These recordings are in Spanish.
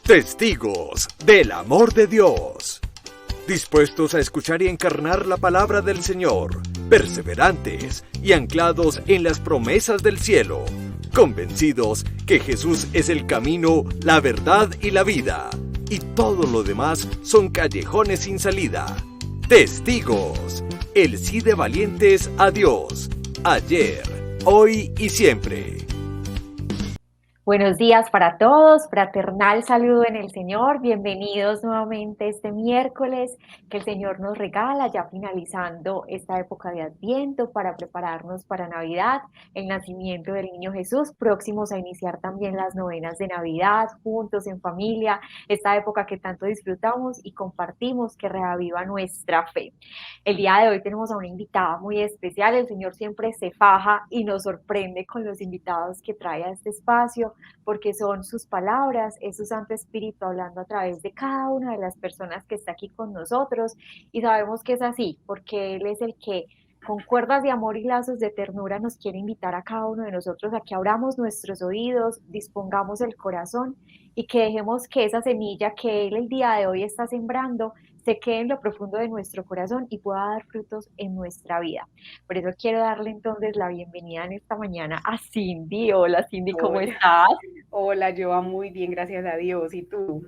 Testigos del amor de Dios. Dispuestos a escuchar y encarnar la palabra del Señor, perseverantes y anclados en las promesas del cielo, convencidos que Jesús es el camino, la verdad y la vida, y todo lo demás son callejones sin salida. Testigos, el sí de valientes a Dios, ayer, hoy y siempre. Buenos días para todos, fraternal saludo en el Señor, bienvenidos nuevamente este miércoles que el Señor nos regala, ya finalizando esta época de Adviento para prepararnos para Navidad, el nacimiento del niño Jesús, próximos a iniciar también las novenas de Navidad, juntos en familia, esta época que tanto disfrutamos y compartimos que reaviva nuestra fe. El día de hoy tenemos a una invitada muy especial, el Señor siempre se faja y nos sorprende con los invitados que trae a este espacio, porque son sus palabras, es su Santo Espíritu hablando a través de cada una de las personas que está aquí con nosotros, y sabemos que es así, porque Él es el que con cuerdas de amor y lazos de ternura nos quiere invitar a cada uno de nosotros a que abramos nuestros oídos, dispongamos el corazón y que dejemos que esa semilla que Él el día de hoy está sembrando se quede en lo profundo de nuestro corazón y pueda dar frutos en nuestra vida. Por eso quiero darle entonces la bienvenida en esta mañana a Cindy. Hola Cindy, ¿cómo Hola, estás? hola, Joa, muy bien, gracias a Dios. ¿Y tú?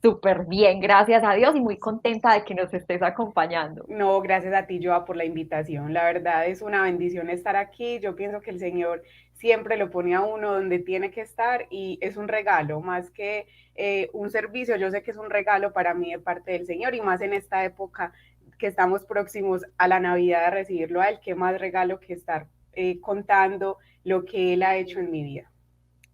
Súper bien, gracias a Dios y muy contenta de que nos estés acompañando. No, gracias a ti, Joa, por la invitación. La verdad es una bendición estar aquí. Yo pienso que el Señor siempre lo pone a uno donde tiene que estar y es un regalo, más que un servicio. Yo sé que es un regalo para mí de parte del Señor y más en esta época que estamos próximos a la Navidad a recibirlo a Él. Qué más regalo que estar contando lo que Él ha hecho en mi vida.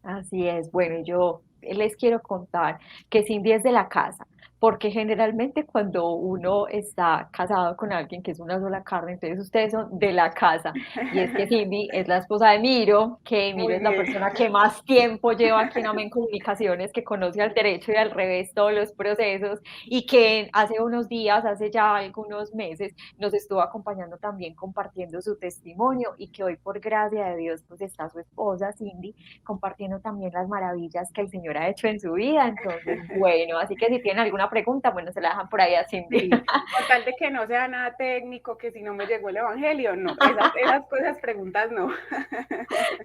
Así es, bueno, yo les quiero contar que Cindy es de la casa, porque generalmente cuando uno está casado con alguien que es una sola carne, entonces ustedes son de la casa. Y es que Cindy es la esposa de Miro, que Miro Muy es la bien. persona que más tiempo lleva aquí en Amén Comunicaciones, que conoce al derecho y al revés todos los procesos, y que hace unos días, hace ya algunos meses, nos estuvo acompañando también compartiendo su testimonio, y que hoy por gracia de Dios pues está su esposa Cindy compartiendo también las maravillas que el Señor ha hecho en su vida. Entonces, bueno, así que si tienen alguna pregunta, bueno, se la dejan por ahí a Cindy. Sí, con tal de que no sea nada técnico, que si no me llegó el evangelio, no, esas preguntas no.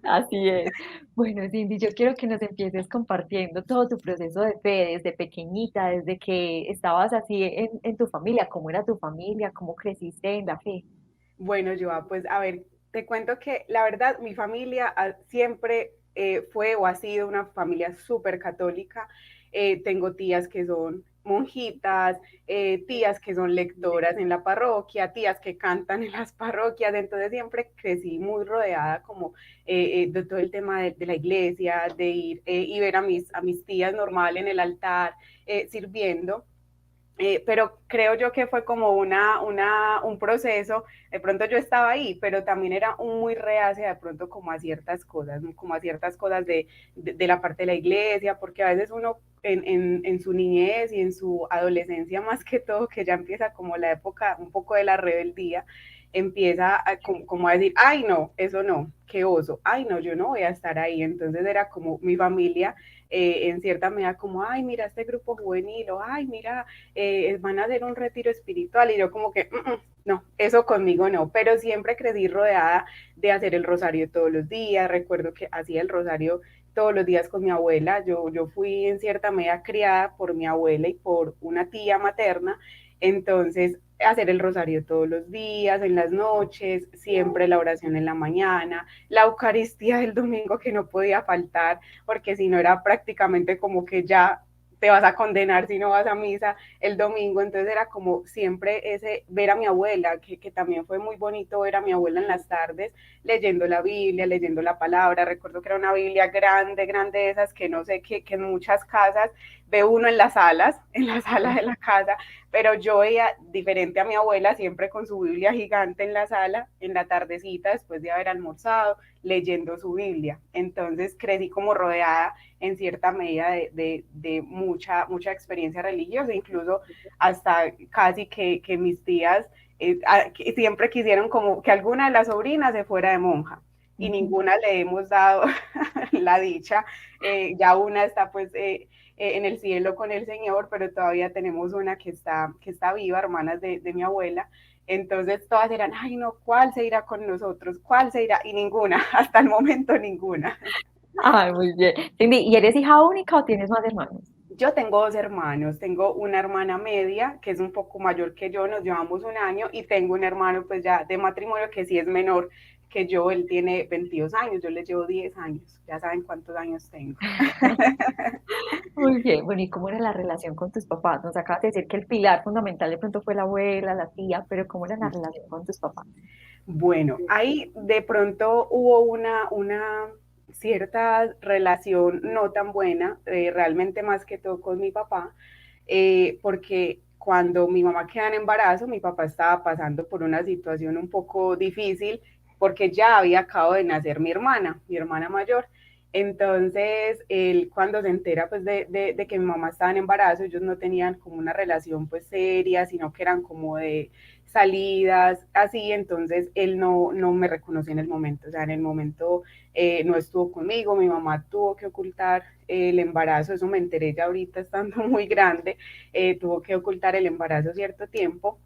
Así es. Bueno, Cindy, yo quiero que nos empieces compartiendo todo tu proceso de fe, desde pequeñita, desde que estabas así en tu familia, cómo era tu familia, cómo creciste en la fe. Bueno, Joa, pues a ver, te cuento que la verdad mi familia siempre fue o ha sido una familia súper católica. Tengo tías que son monjitas, tías que son lectoras en la parroquia, tías que cantan en las parroquias, entonces siempre crecí muy rodeada como de todo el tema de la iglesia, de ir y ver a mis tías normal en el altar sirviendo. Pero creo yo que fue como un proceso, de pronto yo estaba ahí, pero también era muy reacia de pronto como a ciertas cosas de la parte de la iglesia, porque a veces uno en su niñez y en su adolescencia más que todo, que ya empieza como la época un poco de la rebeldía, empieza como a decir, ay no, eso no, qué oso, ay no, yo no voy a estar ahí, entonces era como mi familia en cierta medida como, ay, mira este grupo juvenil, o ay, mira, van a hacer un retiro espiritual, y yo como que, no, eso conmigo no, pero siempre crecí rodeada de hacer el rosario todos los días, recuerdo que hacía el rosario todos los días con mi abuela, yo fui en cierta medida criada por mi abuela y por una tía materna, entonces hacer el rosario todos los días, en las noches, siempre la oración en la mañana, la Eucaristía del domingo que no podía faltar, porque si no era prácticamente como que ya te vas a condenar si no vas a misa el domingo, entonces era como siempre ese ver a mi abuela, que también fue muy bonito ver a mi abuela en las tardes leyendo la Biblia, leyendo la palabra, recuerdo que era una Biblia grande, grande de esas que no sé, que en muchas casas ve uno en la sala de la casa, pero yo veía diferente a mi abuela, siempre con su Biblia gigante en la sala, en la tardecita, después de haber almorzado, leyendo su Biblia. Entonces crecí como rodeada en cierta medida de mucha experiencia religiosa, incluso hasta casi que mis tías que siempre quisieron como que alguna de las sobrinas se fuera de monja y ninguna le hemos dado la dicha, ya una está pues en el cielo con el Señor, pero todavía tenemos una que está viva, hermanas de mi abuela. Entonces todas eran, ay no, ¿cuál se irá con nosotros? ¿Cuál se irá? Y ninguna, hasta el momento ninguna. Ay, muy bien. Cindy, ¿y eres hija única o tienes más hermanos? Yo tengo dos hermanos, tengo una hermana media que es un poco mayor que yo, nos llevamos un año, y tengo un hermano pues ya de matrimonio que sí es menor que yo, él tiene 22 años, yo le llevo 10 años, ya saben cuántos años tengo. Muy bien, bueno, ¿y cómo era la relación con tus papás? Nos acabas de decir que el pilar fundamental de pronto fue la abuela, la tía, pero ¿cómo era la relación con tus papás? Bueno, ahí de pronto hubo una cierta relación no tan buena, realmente más que todo con mi papá, porque cuando mi mamá queda en embarazo, mi papá estaba pasando por una situación un poco difícil, porque ya había acabado de nacer mi hermana mayor. Entonces, él cuando se entera pues de que mi mamá estaba en embarazo, ellos no tenían como una relación pues seria, sino que eran como de salidas, así. Entonces él no me reconoció en el momento, o sea, en el momento no estuvo conmigo, mi mamá tuvo que ocultar el embarazo, eso me enteré ya ahorita estando muy grande, tuvo que ocultar el embarazo cierto tiempo,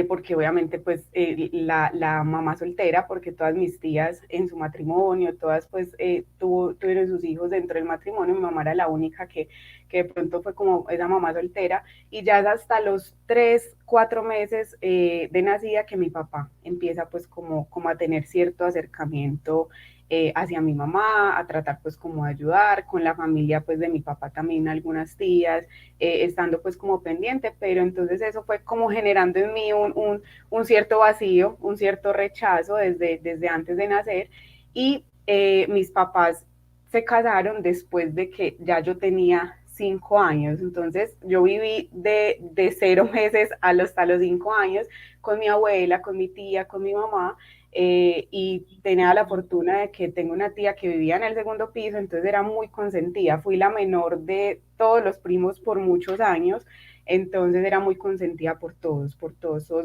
porque obviamente pues la mamá soltera, porque todas mis tías en su matrimonio, todas pues tuvieron sus hijos dentro del matrimonio, mi mamá era la única que de pronto fue como esa mamá soltera, y ya es hasta los 3, 4 meses de nacida que mi papá empieza pues como a tener cierto acercamiento hacia mi mamá, a tratar pues como de ayudar con la familia pues de mi papá, también algunas tías, estando pues como pendiente, pero entonces eso fue como generando en mí un cierto vacío, un cierto rechazo desde antes de nacer, y mis papás se casaron después de que ya yo tenía 5 años, entonces yo viví de 0 meses hasta los 5 años con mi abuela, con mi tía, con mi mamá, y tenía la fortuna de que tengo una tía que vivía en el segundo piso, entonces era muy consentida, fui la menor de todos los primos por muchos años, entonces era muy consentida todos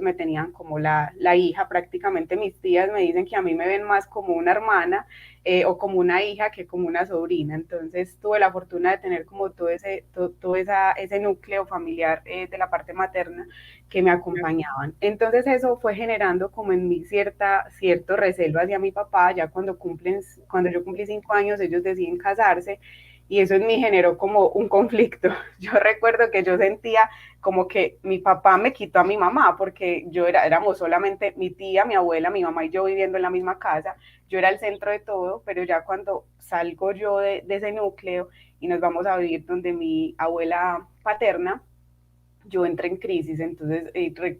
me tenían como la hija, prácticamente mis tías me dicen que a mí me ven más como una hermana o como una hija que como una sobrina, entonces tuve la fortuna de tener como ese núcleo familiar de la parte materna que me acompañaban. Entonces eso fue generando como en mí cierto recelo hacia mi papá, ya cuando yo cumplí 5 años, ellos deciden casarse, y eso en mí generó como un conflicto. Yo recuerdo que yo sentía como que mi papá me quitó a mi mamá, porque éramos solamente mi tía, mi abuela, mi mamá y yo viviendo en la misma casa, yo era el centro de todo, pero ya cuando salgo yo de ese núcleo y nos vamos a vivir donde mi abuela paterna, yo entré en crisis, entonces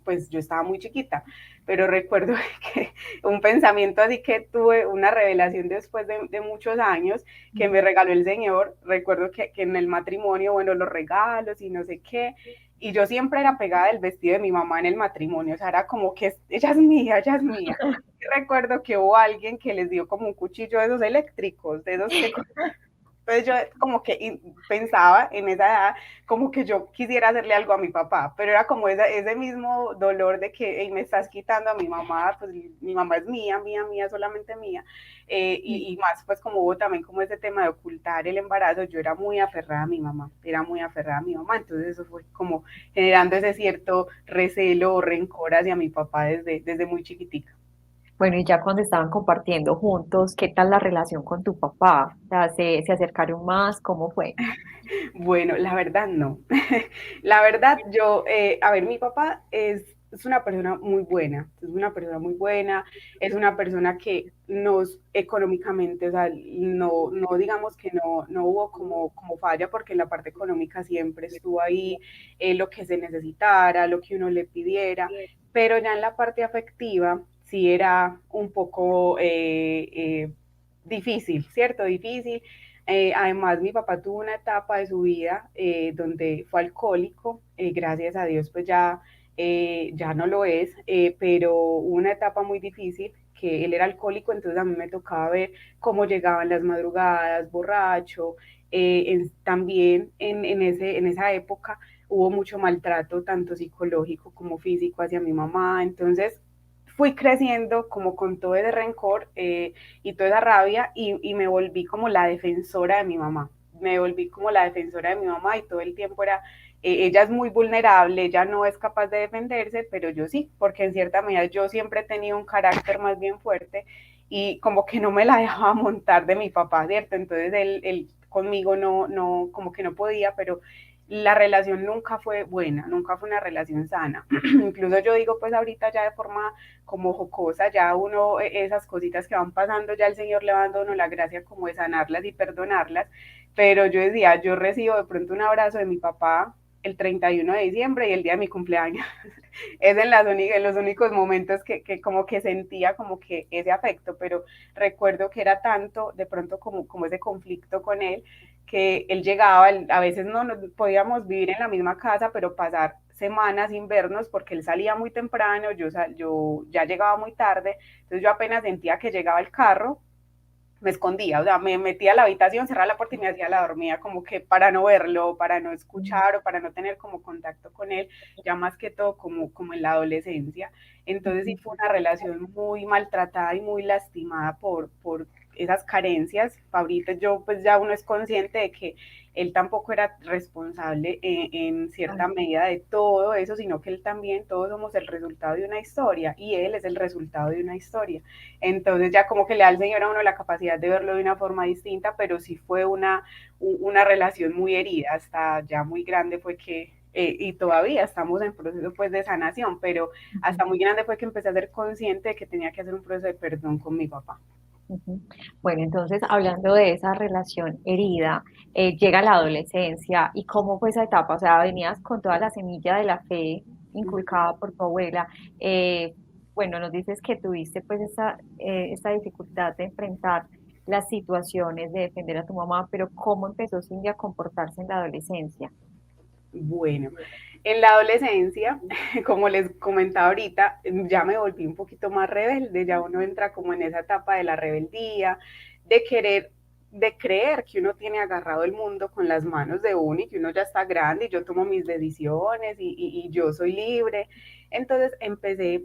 pues yo estaba muy chiquita, pero recuerdo que un pensamiento así que tuve, una revelación después de muchos años que me regaló el Señor, recuerdo que en el matrimonio, bueno, los regalos y no sé qué, y yo siempre era pegada del vestido de mi mamá en el matrimonio, o sea, era como que ella es mía, ella es mía. Y recuerdo que hubo alguien que les dio como un cuchillo de esos eléctricos, de esos que entonces yo como que pensaba en esa edad como que yo quisiera hacerle algo a mi papá, pero era como ese mismo dolor de que hey, me estás quitando a mi mamá, pues mi mamá es mía, mía, mía, solamente mía, y más pues como hubo también como ese tema de ocultar el embarazo, yo era muy aferrada a mi mamá, era muy aferrada a mi mamá, entonces eso fue como generando ese cierto recelo o rencor hacia mi papá desde muy chiquitica. Bueno, y ya cuando estaban compartiendo juntos, ¿qué tal la relación con tu papá? O sea, ¿se acercaron más? ¿Cómo fue? Bueno, la verdad no. La verdad, a ver, mi papá es una persona muy buena, es una persona muy buena, es una persona que nos económicamente, o sea, no digamos que no hubo como falla, porque en la parte económica siempre estuvo ahí lo que se necesitara, lo que uno le pidiera, pero ya en la parte afectiva sí era un poco difícil, ¿cierto? Difícil. Además, mi papá tuvo una etapa de su vida donde fue alcohólico, gracias a Dios pues ya no lo es, pero hubo una etapa muy difícil que él era alcohólico, entonces a mí me tocaba ver cómo llegaban las madrugadas, borracho, también en esa época hubo mucho maltrato, tanto psicológico como físico hacia mi mamá, entonces fui creciendo como con todo ese rencor y toda esa rabia, y me volví como la defensora de mi mamá. me volví como la defensora de mi mamá y todo el tiempo era, ella es muy vulnerable, ella no es capaz de defenderse, pero yo sí, porque en cierta medida yo siempre he tenido un carácter más bien fuerte y como que no me la dejaba montar de mi papá, ¿cierto? Entonces él conmigo como que no podía, pero la relación nunca fue buena, nunca fue una relación sana. Incluso yo digo, pues ahorita ya de forma como jocosa, ya uno, esas cositas que van pasando, ya el Señor le va dando a uno la gracia como de sanarlas y perdonarlas, pero yo decía, yo recibo de pronto un abrazo de mi papá el 31 de diciembre y el día de mi cumpleaños. Es en los únicos momentos que como que sentía como que ese afecto, pero recuerdo que era tanto de pronto como ese conflicto con él, que él llegaba, a veces no podíamos vivir en la misma casa, pero pasar semanas sin vernos porque él salía muy temprano, yo ya llegaba muy tarde, entonces yo apenas sentía que llegaba el carro, me escondía, o sea, me metía a la habitación, cerraba la puerta y me hacía la dormida, como que para no verlo, para no escuchar o para no tener como contacto con él, ya más que todo como en la adolescencia. Entonces sí fue una relación muy maltratada y muy lastimada por esas carencias. Ahorita yo pues ya uno es consciente de que él tampoco era responsable en cierta medida de todo eso, sino que él también, todos somos el resultado de una historia y él es el resultado de una historia. Entonces ya como que le da al Señor a uno la capacidad de verlo de una forma distinta, pero sí fue una relación muy herida, hasta ya muy grande fue que, y todavía estamos en proceso pues de sanación, pero hasta muy grande fue que empecé a ser consciente de que tenía que hacer un proceso de perdón con mi papá. Bueno, entonces hablando de esa relación herida, llega la adolescencia y cómo fue esa etapa, o sea, venías con toda la semilla de la fe inculcada por tu abuela. Bueno, nos dices que tuviste pues esa dificultad de enfrentar las situaciones, de defender a tu mamá, pero ¿cómo empezó Cindy a comportarse en la adolescencia? Bueno, en la adolescencia, como les comentaba ahorita, ya me volví un poquito más rebelde, ya uno entra como en esa etapa de la rebeldía, de querer, de creer que uno tiene agarrado el mundo con las manos de uno y que uno ya está grande y yo tomo mis decisiones y yo soy libre. Entonces empecé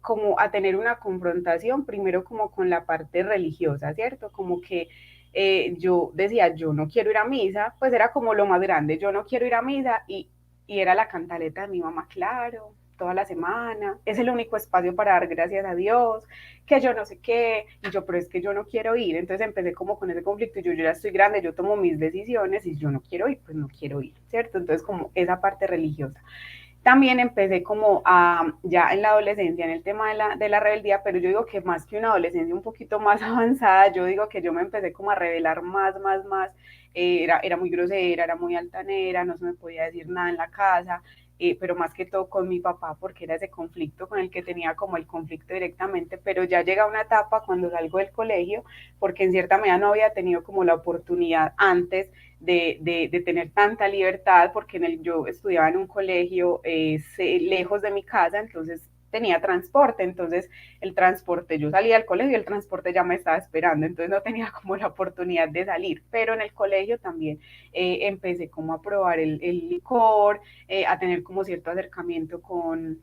como a tener una confrontación, primero como con la parte religiosa, ¿cierto? Como que yo decía, yo no quiero ir a misa, pues era como lo más grande, yo no quiero ir a misa y era la cantaleta de mi mamá, claro, toda la semana, es el único espacio para dar gracias a Dios, que yo no sé qué, y yo, pero es que yo no quiero ir, entonces empecé como con ese conflicto, y yo ya estoy grande, yo tomo mis decisiones y yo no quiero ir, pues no quiero ir, ¿cierto? Entonces como esa parte religiosa. También empecé como ya en la adolescencia, en el tema de la rebeldía, pero yo digo que más que una adolescencia un poquito más avanzada, yo digo que yo me empecé como a rebelar más, era muy grosera, era muy altanera, no se me podía decir nada en la casa, pero más que todo con mi papá, porque era ese conflicto con el que tenía como el conflicto directamente, pero ya llega una etapa cuando salgo del colegio, porque en cierta medida no había tenido como la oportunidad antes de tener tanta libertad, porque yo estudiaba en un colegio lejos de mi casa, entonces tenía transporte, entonces el transporte, yo salía del colegio y el transporte ya me estaba esperando, entonces no tenía como la oportunidad de salir, pero en el colegio también empecé como a probar el licor, a tener como cierto acercamiento con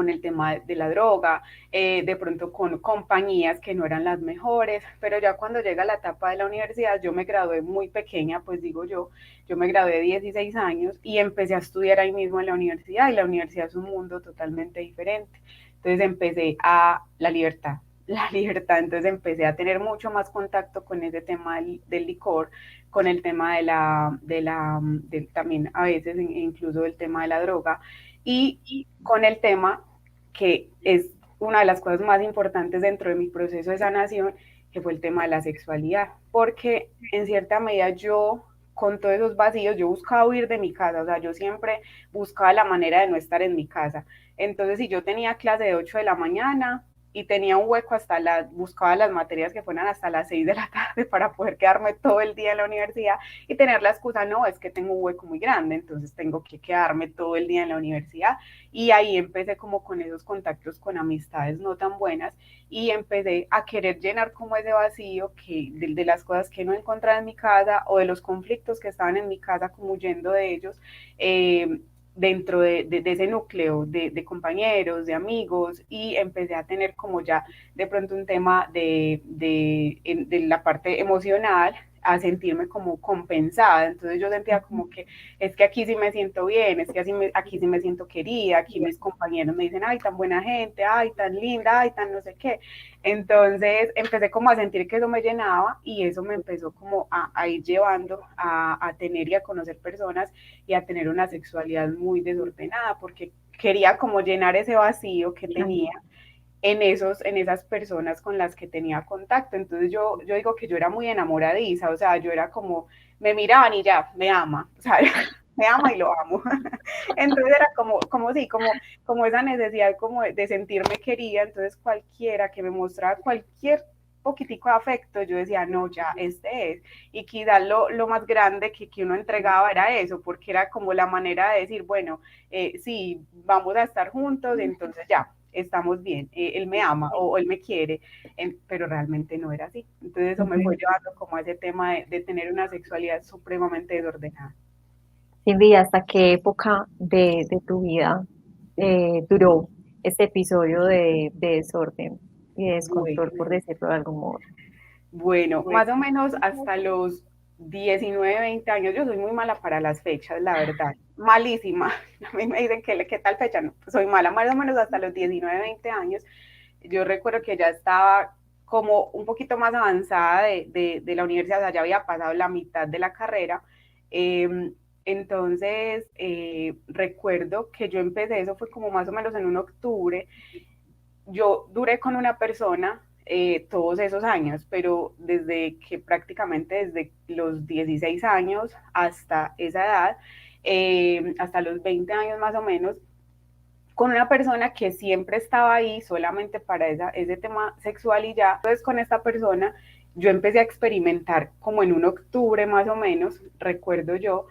el tema de la droga, de pronto con compañías que no eran las mejores, pero ya cuando llega la etapa de la universidad, yo me gradué muy pequeña, pues digo yo me gradué de 16 años y empecé a estudiar ahí mismo en la universidad y la universidad es un mundo totalmente diferente. Entonces empecé a la libertad, entonces empecé a tener mucho más contacto con ese tema del licor, con el tema también a veces incluso el tema de la droga, y con el tema que es una de las cosas más importantes dentro de mi proceso de sanación, que fue el tema de la sexualidad, porque en cierta medida yo, con todos esos vacíos, yo buscaba huir de mi casa, o sea, yo siempre buscaba la manera de no estar en mi casa. Entonces, si yo tenía clase de 8 de la mañana, y tenía un hueco buscaba las materias que fueran hasta las 6 de la tarde para poder quedarme todo el día en la universidad y tener la excusa, no, es que tengo un hueco muy grande, entonces tengo que quedarme todo el día en la universidad. Y ahí empecé como con esos contactos con amistades no tan buenas y empecé a querer llenar como ese vacío de las cosas que no encontraba en mi casa o de los conflictos que estaban en mi casa como huyendo de ellos. Dentro de ese núcleo de compañeros, de amigos, y empecé a tener como ya de pronto un tema de la parte emocional, a sentirme como compensada. Entonces yo sentía como que es que aquí sí me siento bien, es que aquí sí me siento querida, aquí mis compañeros me dicen, ay, tan buena gente, ay, tan linda, ay, tan no sé qué. Entonces empecé como a sentir que eso me llenaba y eso me empezó como a ir llevando a tener y a conocer personas y a tener una sexualidad muy desordenada, porque quería como llenar ese vacío que tenía en esas personas con las que tenía contacto. Entonces yo digo que yo era muy enamoradiza, o sea, yo era como, me miraban y ya, me ama, o sea, me ama y lo amo. Entonces era como esa necesidad como de sentirme querida, entonces cualquiera que me mostrara cualquier poquitico de afecto, yo decía, no, ya, este es. Y quizás lo más grande que uno entregaba era eso, porque era como la manera de decir, bueno, sí, vamos a estar juntos, entonces ya, estamos bien, él me ama o él me quiere, pero realmente no era así. Entonces eso me fue llevando como a ese tema de tener una sexualidad supremamente desordenada. Cindy, ¿hasta qué época de tu vida duró este episodio de desorden y de descontrol, Bueno, por decirlo de algún modo? bueno, más o menos hasta los 19, 20 años, yo soy muy mala para las fechas, la verdad, malísima. A mí me dicen que qué tal fecha, no, soy mala, más o menos hasta los 19, 20 años. Yo recuerdo que ya estaba como un poquito más avanzada de la universidad, o sea, ya había pasado la mitad de la carrera. Entonces, recuerdo que yo empecé, eso fue como más o menos en un octubre. Yo duré con una persona todos esos años, pero desde que prácticamente desde los 16 años hasta esa edad, hasta los 20 años más o menos, con una persona que siempre estaba ahí solamente para ese tema sexual y ya. Entonces con esta persona yo empecé a experimentar como en un octubre más o menos, recuerdo yo,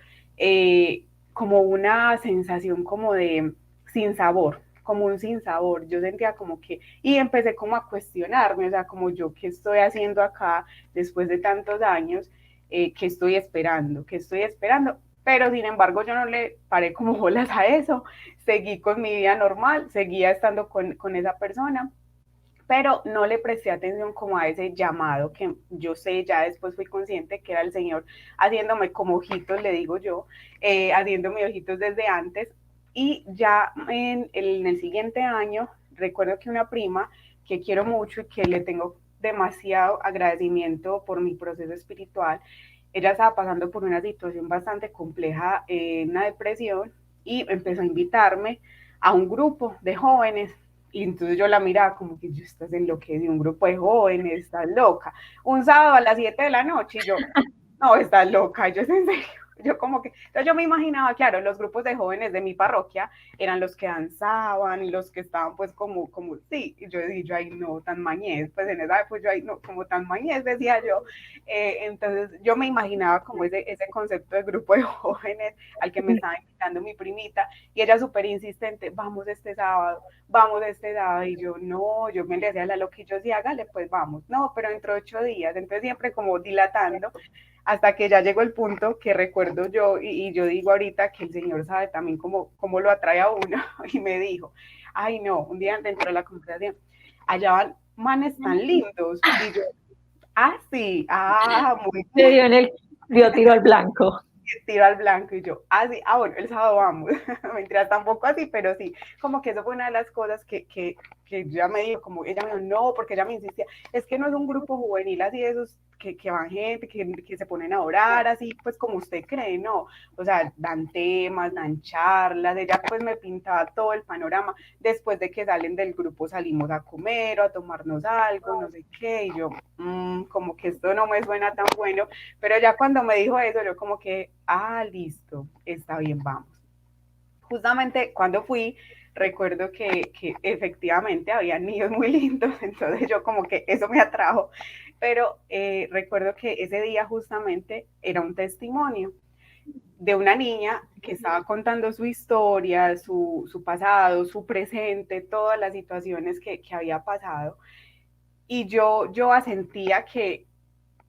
como una sensación como de sin sabor, como un sin sabor. Yo sentía como que, y empecé como a cuestionarme, o sea, como yo, ¿qué estoy haciendo acá después de tantos años? ¿Qué estoy esperando? ¿Qué estoy esperando? Pero sin embargo yo no le paré como bolas a eso, seguí con mi vida normal, seguía estando con esa persona, pero no le presté atención como a ese llamado que yo sé, ya después fui consciente que era el Señor haciéndome como ojitos, le digo yo, haciéndome ojitos desde antes. Y ya en el siguiente año, recuerdo que una prima que quiero mucho y que le tengo demasiado agradecimiento por mi proceso espiritual, ella estaba pasando por una situación bastante compleja, una depresión, y empezó a invitarme a un grupo de jóvenes. Y entonces yo la miraba como que yo estás enloquecida, un grupo de jóvenes, estás loca. Un sábado a las 7 de la noche y yo, no, estás loca, yo es en serio. Yo como que, entonces yo me imaginaba, claro, los grupos de jóvenes de mi parroquia eran los que danzaban, los que estaban pues como sí, y yo decía, ay no, tan mañez, pues en esa pues yo, ay no, como tan mañez, decía yo. Entonces yo me imaginaba como ese concepto de grupo de jóvenes al que me estaba invitando mi primita, y ella súper insistente, vamos este sábado, y yo no, yo me le decía a lo que yo sí, hágale, pues vamos, no, pero dentro de 8 días, entonces siempre como dilatando, hasta que ya llegó el punto que recuerdo yo, y yo digo ahorita que el Señor sabe también cómo lo atrae a uno, y me dijo, ay no, un día dentro de la conversación, allá van manes tan lindos, y yo, ah sí, muy Le bien, dio tiro al blanco. tiro al blanco, y yo, ah sí, bueno, el sábado vamos, mentira, tampoco así, pero sí, como que eso fue una de las cosas que ya me dijo, como ella me dijo, no, porque ella me insistía, es que no es un grupo juvenil así de esos que van gente, que se ponen a orar así, pues como usted cree, no, o sea, dan temas, dan charlas, ella pues me pintaba todo el panorama, después de que salen del grupo salimos a comer o a tomarnos algo, no sé qué, y yo, como que esto no me suena tan bueno, pero ya cuando me dijo eso, yo como que, listo, está bien, vamos. Justamente cuando fui, recuerdo que efectivamente había niños muy lindos, entonces yo como que eso me atrajo, pero recuerdo que ese día justamente era un testimonio de una niña que estaba contando su historia, su pasado, su presente, todas las situaciones que había pasado, y yo sentía que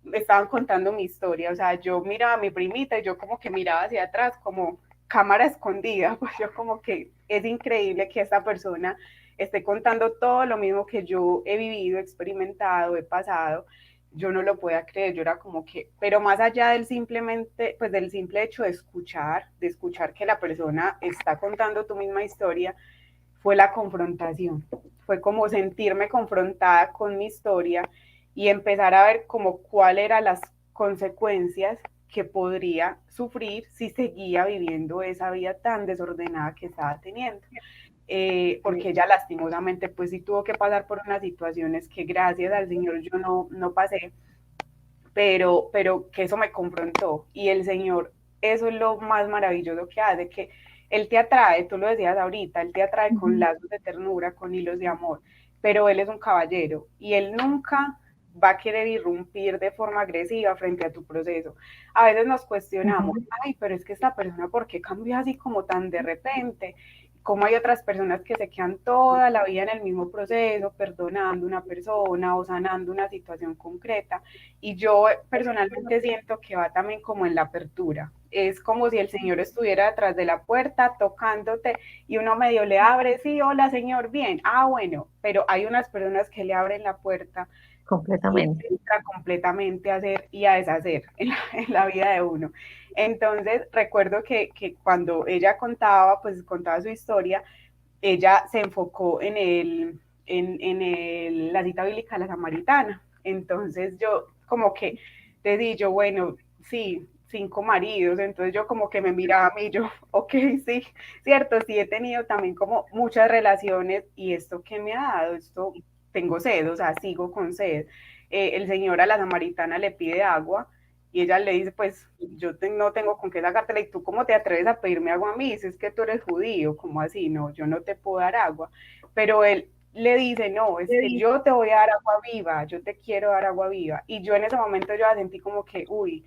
me estaban contando mi historia, o sea, yo miraba a mi primita y yo como que miraba hacia atrás como cámara escondida, pues yo como que es increíble que esta persona esté contando todo lo mismo que yo he vivido, experimentado, he pasado. yo no lo podía creer, yo era como que, pero más allá del simplemente, pues del simple hecho de escuchar que la persona está contando tu misma historia, fue la confrontación, fue como sentirme confrontada con mi historia y empezar a ver como cuáles eran las consecuencias que podría sufrir si seguía viviendo esa vida tan desordenada que estaba teniendo. Porque ella lastimosamente pues sí tuvo que pasar por unas situaciones que gracias al Señor yo no pasé, pero que eso me confrontó y el Señor, eso es lo más maravilloso que hace, que Él te atrae, tú lo decías ahorita, Él te atrae con lazos de ternura, con hilos de amor, pero Él es un caballero y Él nunca va a querer irrumpir de forma agresiva frente a tu proceso. A veces nos cuestionamos, ay, pero es que esta persona, ¿por qué cambió así como tan de repente? Como hay otras personas que se quedan toda la vida en el mismo proceso, perdonando a una persona o sanando una situación concreta. Y yo personalmente siento que va también como en la apertura. Es como si el Señor estuviera detrás de la puerta tocándote y uno medio le abre, sí, hola Señor, bien, ah, bueno, pero hay unas personas que le abren la puerta y Completamente. entra completamente a hacer y a deshacer en la vida de uno. Entonces, recuerdo que cuando ella contaba, pues contaba su historia, ella se enfocó la cita bíblica de la samaritana. Entonces yo como que te dije, bueno, sí, 5 maridos, entonces yo como que me miraba a mí, yo, ok, sí, cierto, sí he tenido también como muchas relaciones y esto que me ha dado, esto tengo sed, o sea, sigo con sed. El Señor a la samaritana le pide agua y ella le dice, pues no tengo con qué sacártela y tú cómo te atreves a pedirme agua a mí, si es que tú eres judío, ¿cómo así? No, yo no te puedo dar agua. Pero él le dice, no, es que yo te voy a dar agua viva, yo te quiero dar agua viva. Y yo en ese momento yo la sentí como que, uy,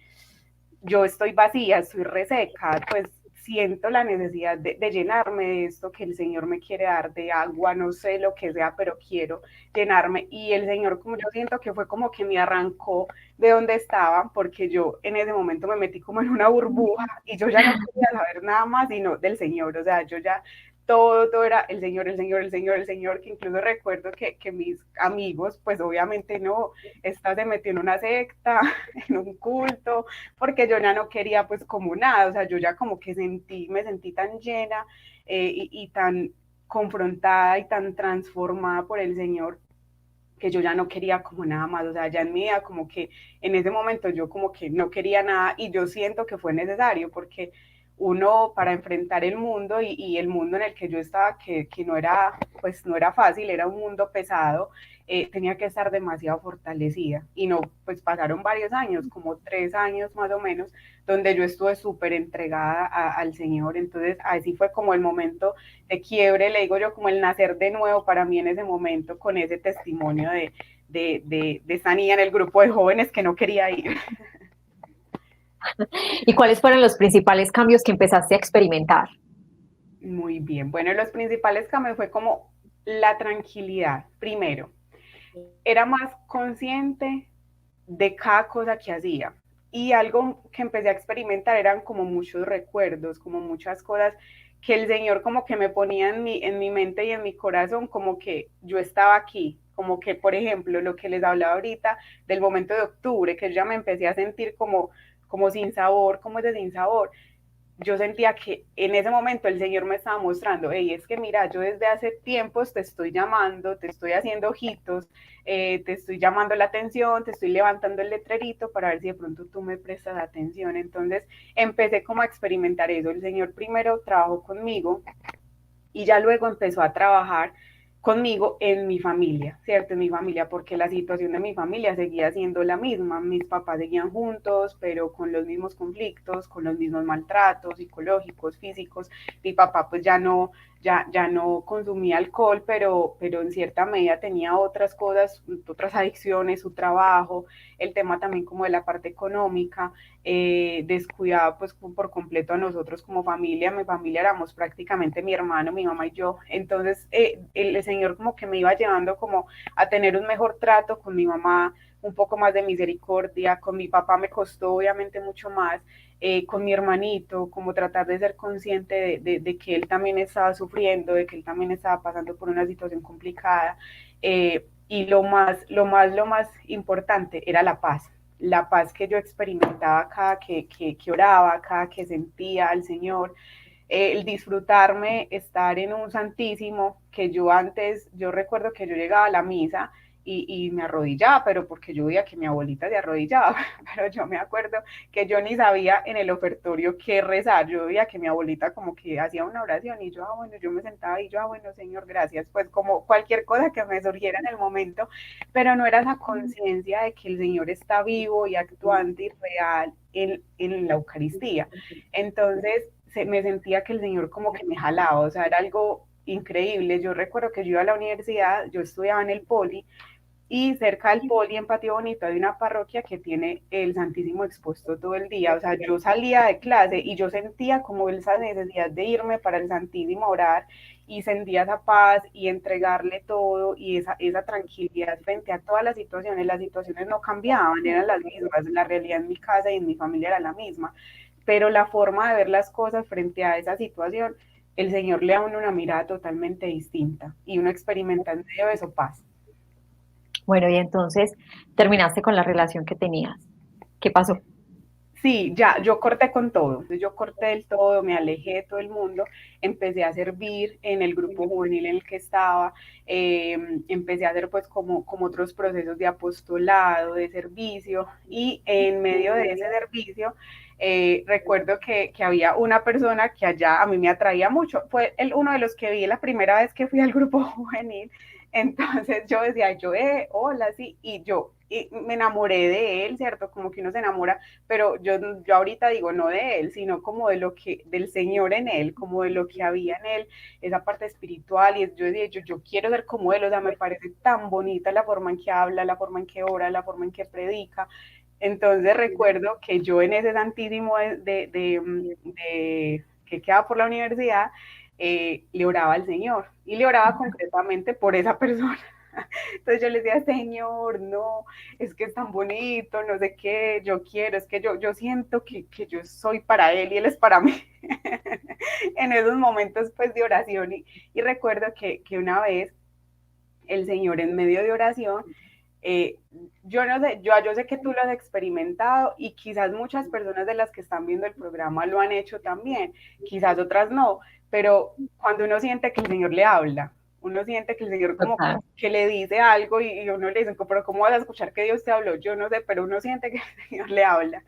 yo estoy vacía, estoy reseca, pues siento la necesidad de llenarme de esto que el Señor me quiere dar, de agua, no sé lo que sea, pero quiero llenarme. Y el Señor, como yo siento que fue como que me arrancó de donde estaba, porque yo en ese momento me metí como en una burbuja y yo ya no quería saber nada más sino del Señor, o sea, yo ya todo era el Señor, el Señor, el Señor, el Señor, que incluso recuerdo que mis amigos, pues obviamente no, esta se metió en una secta, en un culto, porque yo ya no quería pues como nada, o sea, yo ya como que me sentí tan llena y tan confrontada y tan transformada por el Señor que yo ya no quería como nada más, o sea, ya en mi vida como que en ese momento yo como que no quería nada y yo siento que fue necesario porque uno para enfrentar el mundo y el mundo en el que yo estaba, que no era, pues no era fácil, era un mundo pesado, tenía que estar demasiado fortalecida y no, pues pasaron varios años, como 3 años más o menos, donde yo estuve súper entregada al Señor, entonces así fue como el momento de quiebre, le digo yo, como el nacer de nuevo para mí en ese momento con ese testimonio de esta niña en el grupo de jóvenes que no quería ir. ¿Y cuáles fueron los principales cambios que empezaste a experimentar? Muy bien, bueno, los principales cambios fue como la tranquilidad, primero, era más consciente de cada cosa que hacía. Y algo que empecé a experimentar eran como muchos recuerdos, como muchas cosas que el Señor como que me ponía en mi mente y en mi corazón, como que yo estaba aquí, como que, por ejemplo, lo que les hablaba ahorita del momento de octubre, que yo ya me empecé a sentir como sin sabor, como ese sin sabor, yo sentía que en ese momento el Señor me estaba mostrando, hey, es que mira, yo desde hace tiempos te estoy llamando, te estoy haciendo ojitos, te estoy llamando la atención, te estoy levantando el letrerito para ver si de pronto tú me prestas atención. Entonces empecé como a experimentar eso. El Señor primero trabajó conmigo y ya luego empezó a trabajar conmigo en mi familia, ¿cierto? En mi familia, porque la situación de mi familia seguía siendo la misma. Mis papás seguían juntos, pero con los mismos conflictos, con los mismos maltratos psicológicos, físicos. Mi papá pues ya no consumía alcohol, pero en cierta medida tenía otras cosas, otras adicciones, su trabajo, el tema también como de la parte económica, descuidaba pues por completo a nosotros como familia. Mi familia éramos prácticamente mi hermano, mi mamá y yo. Entonces el Señor como que me iba llevando como a tener un mejor trato con mi mamá, un poco más de misericordia. Con mi papá me costó obviamente mucho más, con mi hermanito, como tratar de ser consciente de que él también estaba sufriendo, de que él también estaba pasando por una situación complicada. y lo más importante era la paz que yo experimentaba cada que oraba, cada que sentía al Señor, el disfrutarme, estar en un santísimo, que yo recuerdo que yo llegaba a la misa y me arrodillaba, pero porque yo veía que mi abuelita se arrodillaba, pero yo me acuerdo que yo ni sabía en el ofertorio qué rezar, yo veía que mi abuelita como que hacía una oración y yo, bueno, yo me sentaba y yo, bueno, Señor, gracias, pues como cualquier cosa que me surgiera en el momento, pero no era esa conciencia de que el Señor está vivo y actuante y real en la Eucaristía. Entonces, me sentía que el Señor como que me jalaba, o sea, era algo increíble. Yo recuerdo que yo iba a la universidad, yo estudiaba en el Poli, y cerca del Poli, en Patio Bonito, hay una parroquia que tiene el Santísimo expuesto todo el día. O sea, yo salía de clase y yo sentía como esa necesidad de irme para el Santísimo a orar y sentía esa paz y entregarle todo y esa tranquilidad frente a todas las situaciones no cambiaban, eran las mismas, la realidad en mi casa y en mi familia era la misma, pero la forma de ver las cosas frente a esa situación, el Señor le da a uno una mirada totalmente distinta y uno experimenta en medio de eso paz. Bueno, y entonces terminaste con la relación que tenías. ¿Qué pasó? Sí, ya, yo corté con todo. Entonces yo corté del todo, me alejé de todo el mundo, empecé a servir en el grupo juvenil en el que estaba, empecé a hacer pues como otros procesos de apostolado, de servicio, y en medio de ese servicio recuerdo que había una persona que allá a mí me atraía mucho, fue uno de los que vi la primera vez que fui al grupo juvenil, entonces yo decía, hola, sí, y me enamoré de él, ¿cierto? Como que uno se enamora, pero yo ahorita digo no de él, sino como del Señor en él, como de lo que había en él, esa parte espiritual, y yo decía, yo quiero ser como él, o sea, me parece tan bonita la forma en que habla, la forma en que ora, la forma en que predica. Entonces recuerdo que yo en ese santísimo que quedaba por la universidad, le oraba al Señor, y le oraba concretamente por esa persona. Entonces yo le decía, Señor, no, es que es tan bonito, no sé qué, yo quiero, es que yo siento que yo soy para Él y Él es para mí. En esos momentos pues de oración, y recuerdo que una vez el Señor en medio de oración, eh, yo no sé, yo sé que tú lo has experimentado y quizás muchas personas de las que están viendo el programa lo han hecho también, quizás otras no, pero cuando uno siente que el Señor le habla, uno siente que el Señor como Total. que le dice algo y uno le dice, pero ¿cómo vas a escuchar que Dios te habló? Yo no sé, pero uno siente que el Señor le habla.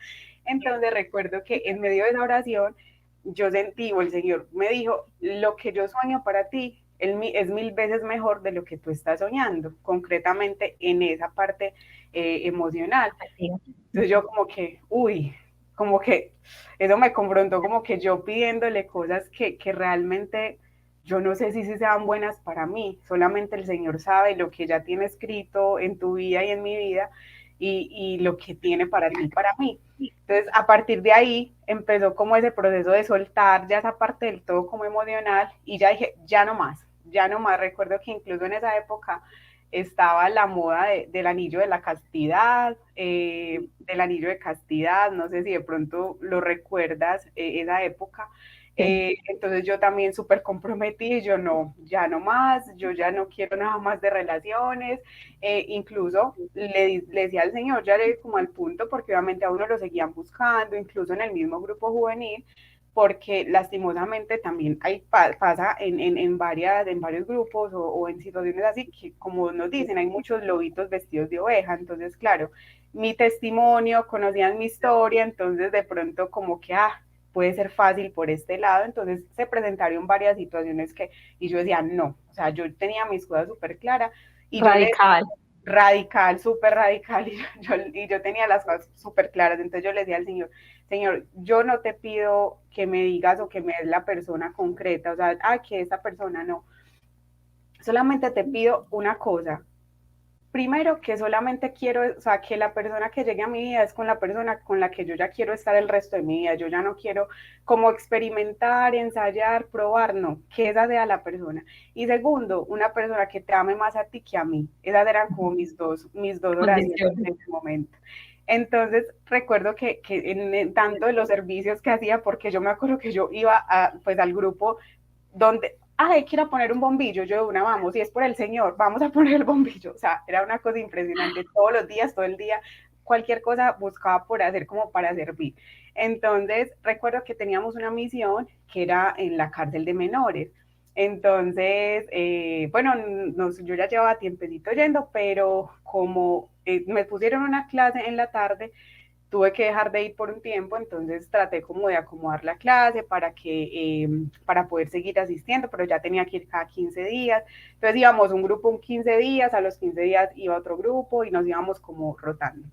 Entonces recuerdo que en medio de esa oración yo sentí, o el Señor me dijo, lo que yo sueño para ti es 1000 veces mejor de lo que tú estás soñando, concretamente en esa parte emocional. Entonces yo como que, como que eso me confrontó, como que yo pidiéndole cosas que realmente yo no sé si sean buenas para mí, solamente el Señor sabe lo que ya tiene escrito en tu vida y en mi vida, y lo que tiene para ti y para mí. Entonces, a partir de ahí empezó como ese proceso de soltar ya esa parte del todo como emocional, y ya dije, ya no más, ya no más. Recuerdo que incluso en esa época estaba la moda del anillo de la castidad, del anillo de castidad, no sé si de pronto lo recuerdas, esa época. Entonces yo también súper comprometí, yo no, ya no más, yo ya no quiero nada más de relaciones, incluso le decía al Señor, ya le como al punto, porque obviamente a uno lo seguían buscando, incluso en el mismo grupo juvenil, porque lastimosamente también pasa en varios grupos o en situaciones así, que como nos dicen, hay muchos lobitos vestidos de oveja, entonces claro, mi testimonio, conocían mi historia, entonces de pronto como que, puede ser fácil por este lado, entonces se presentaron varias situaciones y yo decía, no, o sea, yo tenía mis cosas súper claras, y Radical. radical, súper radical, y yo tenía las cosas súper claras, entonces yo le decía al Señor, Señor, yo no te pido que me digas o que me des la persona concreta, o sea, que esa persona no, solamente te pido una cosa, primero que solamente quiero, o sea, que la persona que llegue a mi vida es con la persona con la que yo ya quiero estar el resto de mi vida, yo ya no quiero como experimentar, ensayar, probar, no, que esa sea la persona. Y segundo, una persona que te ame más a ti que a mí, esas eran como mis dos oraciones Condiciones. en ese momento. Entonces recuerdo que en tanto de los servicios que hacía, porque yo me acuerdo que yo iba pues al grupo donde ay, quiero poner un bombillo, yo de una, vamos, y es por el Señor, vamos a poner el bombillo. O sea, era una cosa impresionante, todos los días, todo el día, cualquier cosa buscaba por hacer como para servir. Entonces, recuerdo que teníamos una misión que era en la cárcel de menores. Entonces, bueno, yo ya llevaba tiempecito yendo, pero como me pusieron una clase en la tarde, tuve que dejar de ir por un tiempo, entonces traté como de acomodar la clase para poder seguir asistiendo, pero ya tenía que ir cada 15 días. Entonces íbamos un grupo un 15 días, a los 15 días iba otro grupo y nos íbamos como rotando.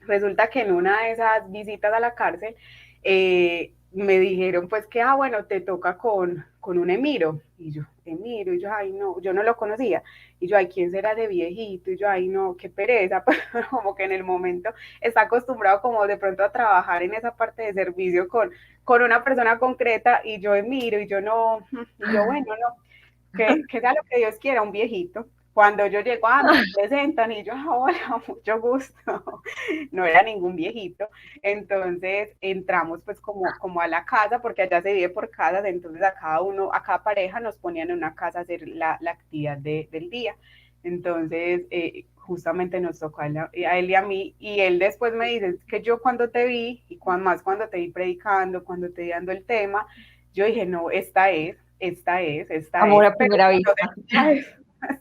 Resulta que en una de esas visitas a la cárcel me dijeron pues que, bueno, te toca con un emiro. Y yo, emiro, y yo, ay, no, yo no lo conocía. Y yo, ay, ¿quién será de viejito? Y yo, ay, no, qué pereza, pero como que en el momento está acostumbrado como de pronto a trabajar en esa parte de servicio con una persona concreta y yo emiro y yo no, y yo, bueno, no, que sea lo que Dios quiera, un viejito. Cuando yo llego, me presentan y yo, hola, mucho gusto. No era ningún viejito. Entonces entramos pues como a la casa, porque allá se vive por casas, entonces a cada pareja nos ponían en una casa a hacer la actividad del día. Entonces, justamente nos tocó a él y a mí, y él después me dice que yo cuando te vi, y más cuando te vi predicando, cuando te vi dando el tema, yo dije, no, esta Amor es, a primera vista.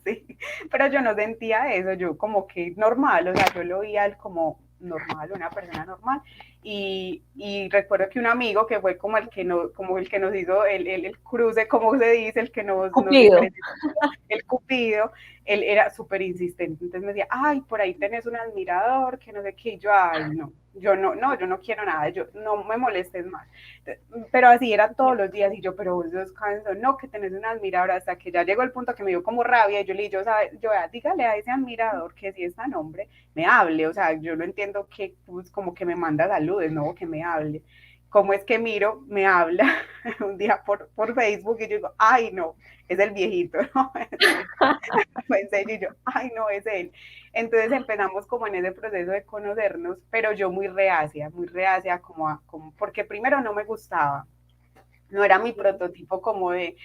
sí, pero yo no sentía eso, yo como que normal, o sea, yo lo veía él como normal, una persona normal, y recuerdo que un amigo que fue como el que nos hizo el cruce, como se dice, el que nos diferenció, el cupido, él era súper insistente, entonces me decía, ay, por ahí tenés un admirador, que no sé qué, y yo, ay, no, yo no quiero nada, yo no me molestes más. Pero así era todos los días, y yo, pero vos descanso, no, que tenés un admirador, hasta que ya llegó el punto que me dio como rabia, y yo le dije, dígale a ese admirador que si es tan hombre, me hable, o sea, yo no entiendo que, pues, como que me manda saludes, no, que me hable. ¿Cómo es que Miro me habla un día por Facebook y yo digo, ay, no, es el viejito, ¿no? En serio, y yo, ay, no, es él. Entonces empezamos como en ese proceso de conocernos, pero yo muy reacia como porque primero no me gustaba, no era mi prototipo como de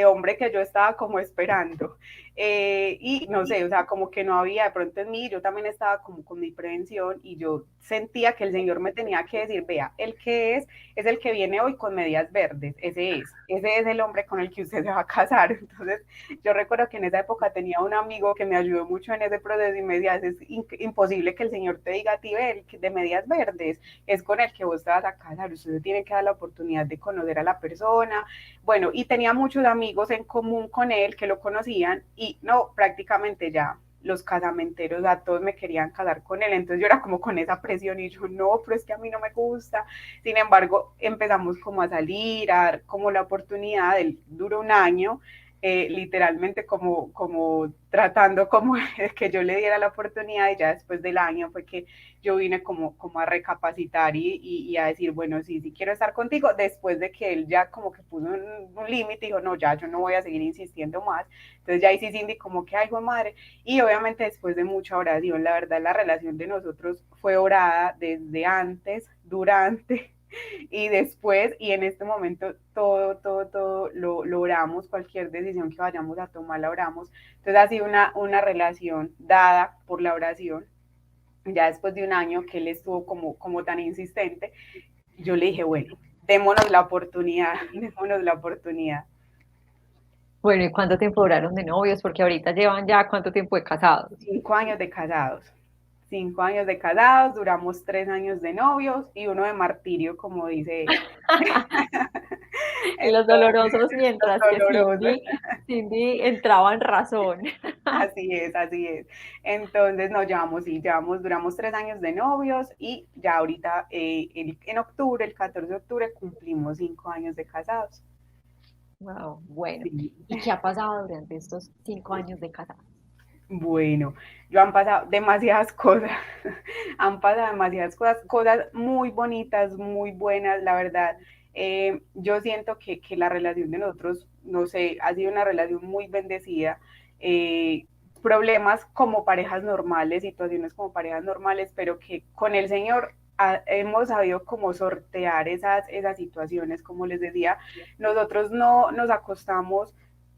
hombre que yo estaba como esperando. Y no sé, o sea, como que no había de pronto en mí, yo también estaba como con mi prevención y yo sentía que el Señor me tenía que decir, vea, el que es el que viene hoy con medias verdes, ese es el hombre con el que usted se va a casar. Entonces, yo recuerdo que en esa época tenía un amigo que me ayudó mucho en ese proceso y me decía, es imposible que el Señor te diga a ti, ve, de medias verdes, es con el que vos te vas a casar, usted tiene que dar la oportunidad de conocer a la persona. Bueno, y tenía muchos amigos en común con él que lo conocían y no, prácticamente ya los casamenteros, a todos me querían casar con él, entonces yo era como con esa presión y yo, no, pero es que a mí no me gusta. Sin embargo, empezamos como a salir, a dar como la oportunidad, él duró un año, literalmente como tratando como de que yo le diera la oportunidad, y ya después del año fue que yo vine como a recapacitar y a decir, bueno, sí quiero estar contigo, después de que él ya como que puso un límite, dijo, no, ya yo no voy a seguir insistiendo más. Entonces ya ahí sí Cindy como que, ay, hijo de madre, y obviamente después de mucha oración, la verdad la relación de nosotros fue orada desde antes, durante y después, y en este momento todo lo oramos, cualquier decisión que vayamos a tomar la oramos. Entonces ha sido una relación dada por la oración. Ya después de un año que él estuvo como tan insistente, yo le dije, bueno, démonos la oportunidad, démonos la oportunidad. Bueno, ¿y cuánto tiempo duraron de novios? Porque ahorita llevan ya cuánto tiempo de casados. 5 años de casados. 5 años de casados, duramos 3 años de novios y uno de martirio, como dice él. Los Entonces, dolorosos, mientras que doloroso. Cindy entraba en razón. Así es, así es. Entonces nos llevamos, duramos 3 años de novios y ya ahorita en octubre, el 14 de octubre, cumplimos 5 años de casados. Wow, bueno. Sí. ¿Y qué ha pasado durante estos 5 años de casados? Bueno, yo han pasado demasiadas cosas, han pasado demasiadas cosas muy bonitas, muy buenas, la verdad. Yo siento que la relación de nosotros, no sé, ha sido una relación muy bendecida. Eh, Problemas como parejas normales, situaciones como parejas normales, pero que con el Señor hemos sabido como sortear esas situaciones, como les decía, nosotros no nos acostamos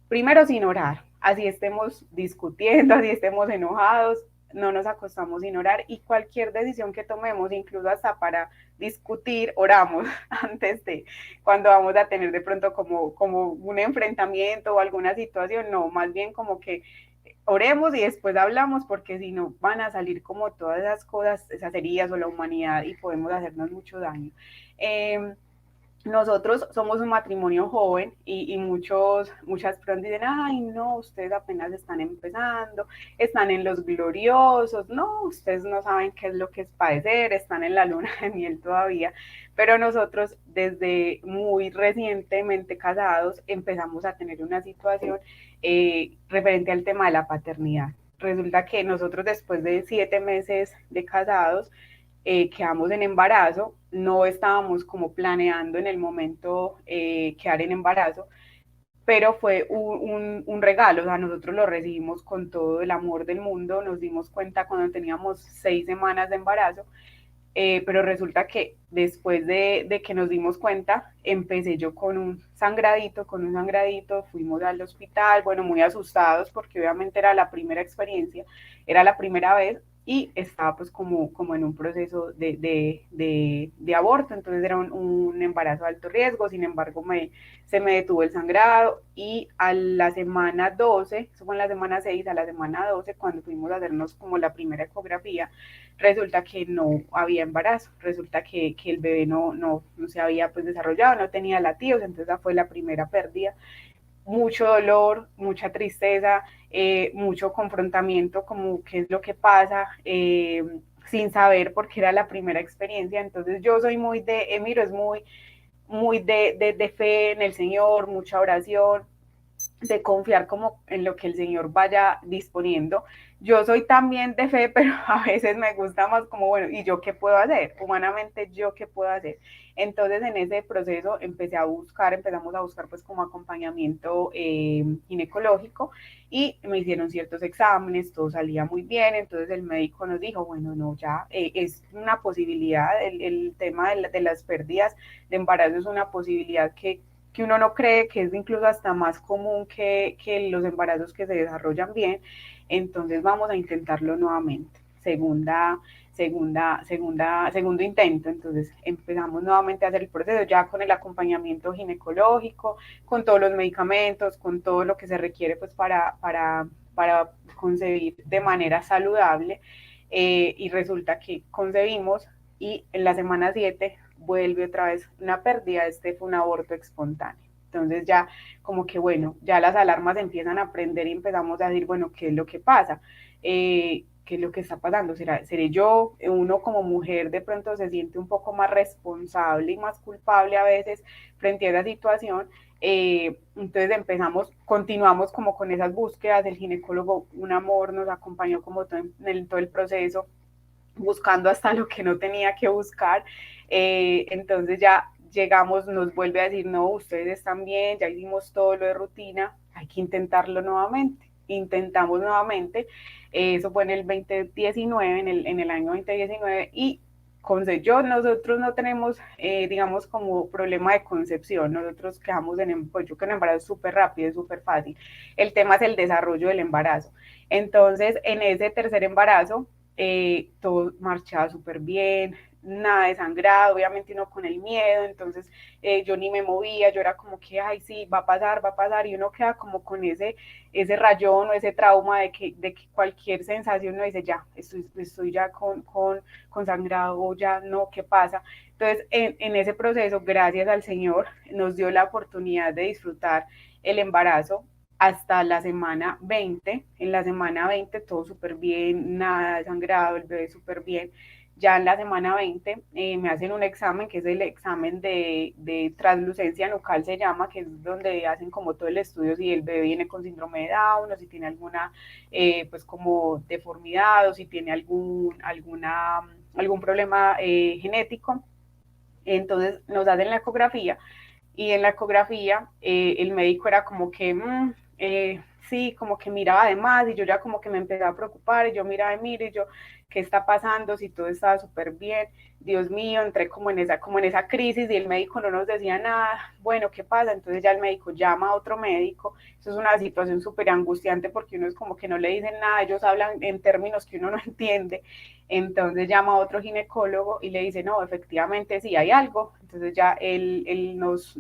primero sin orar, así estemos discutiendo, así estemos enojados, no nos acostamos sin orar y cualquier decisión que tomemos, incluso hasta para discutir, oramos antes de cuando vamos a tener de pronto como un enfrentamiento o alguna situación, no, más bien como que oremos y después hablamos porque si no van a salir como todas esas cosas, esas heridas o la humanidad y podemos hacernos mucho daño. Nosotros somos un matrimonio joven y muchas personas dicen, ay, no, ustedes apenas están empezando, están en los gloriosos, no, ustedes no saben qué es lo que es padecer, están en la luna de miel todavía, pero nosotros desde muy recientemente casados empezamos a tener una situación referente al tema de la paternidad. Resulta que nosotros después de 7 meses de casados, quedamos en embarazo, no estábamos como planeando en el momento quedar en embarazo, pero fue un regalo, o sea, nosotros lo recibimos con todo el amor del mundo, nos dimos cuenta cuando teníamos 6 semanas de embarazo, pero resulta que después de que nos dimos cuenta, empecé yo con un sangradito, fuimos al hospital, bueno, muy asustados porque obviamente era la primera experiencia, era la primera vez y estaba pues como en un proceso de aborto, entonces era un embarazo de alto riesgo, sin embargo se me detuvo el sangrado y a la semana 12, eso fue en la semana 6, a la semana 12, cuando fuimos a hacernos como la primera ecografía, resulta que no había embarazo, resulta que el bebé no se había pues desarrollado, no tenía latidos, entonces esa fue la primera pérdida. Mucho dolor, mucha tristeza, mucho confrontamiento, como qué es lo que pasa, sin saber porque era la primera experiencia. Entonces yo soy muy Emiro es muy de fe en el Señor, mucha oración, de confiar como en lo que el Señor vaya disponiendo. Yo soy también de fe, pero a veces me gusta más como, bueno, ¿y yo qué puedo hacer? Humanamente, ¿yo qué puedo hacer? Entonces, en ese proceso empezamos a buscar pues como acompañamiento ginecológico y me hicieron ciertos exámenes, todo salía muy bien, entonces el médico nos dijo, bueno, no, ya es una posibilidad, el tema de las pérdidas de embarazo es una posibilidad que uno no cree, que es incluso hasta más común que los embarazos que se desarrollan bien, entonces vamos a intentarlo nuevamente. Segundo intento, entonces empezamos nuevamente a hacer el proceso ya con el acompañamiento ginecológico, con todos los medicamentos, con todo lo que se requiere pues para concebir de manera saludable, y resulta que concebimos y en la semana 7 vuelve otra vez una pérdida, este fue un aborto espontáneo. Entonces ya como que bueno, ya las alarmas empiezan a prender y empezamos a decir, bueno, ¿qué es lo que pasa? ¿Qué es lo que está pasando? ¿Seré yo? Uno como mujer de pronto se siente un poco más responsable y más culpable a veces frente a esa situación. Entonces continuamos como con esas búsquedas, el ginecólogo, un amor, nos acompañó como todo el proceso, buscando hasta lo que no tenía que buscar. Entonces ya llegamos, nos vuelve a decir, no, ustedes están bien, ya hicimos todo lo de rutina, hay que intentarlo nuevamente. Intentamos nuevamente, eso fue en el 2019, en el año 2019, y nosotros no tenemos, digamos, como problema de concepción, nosotros quedamos pues yo que en embarazo es súper rápido, es súper fácil, el tema es el desarrollo del embarazo. Entonces, en ese tercer embarazo, todo marchaba súper bien, nada de sangrado, obviamente uno con el miedo, entonces yo ni me movía, yo era como que, ay, sí, va a pasar, y uno queda como con ese rayón o ese trauma de que cualquier sensación uno dice, ya, estoy ya con sangrado, ya no, ¿qué pasa? Entonces, en ese proceso, gracias al Señor, nos dio la oportunidad de disfrutar el embarazo hasta la semana 20. En la semana 20 todo súper bien, nada de sangrado, el bebé súper bien. Ya en la semana 20 me hacen un examen que es el examen de translucencia nucal, se llama, que es donde hacen como todo el estudio si el bebé viene con síndrome de Down o si tiene alguna pues como deformidad o si tiene algún problema genético. Entonces nos hacen la ecografía y en la ecografía el médico era como que sí, como que miraba de más y yo ya como que me empezaba a preocupar y yo miraba y mire, y yo, ¿qué está pasando? Si todo estaba súper bien, Dios mío, entré como en esa crisis y el médico no nos decía nada, bueno, ¿qué pasa? Entonces ya el médico llama a otro médico, eso es una situación súper angustiante porque uno es como que no le dicen nada, ellos hablan en términos que uno no entiende, entonces llama a otro ginecólogo y le dice, no, efectivamente sí hay algo, entonces ya él nos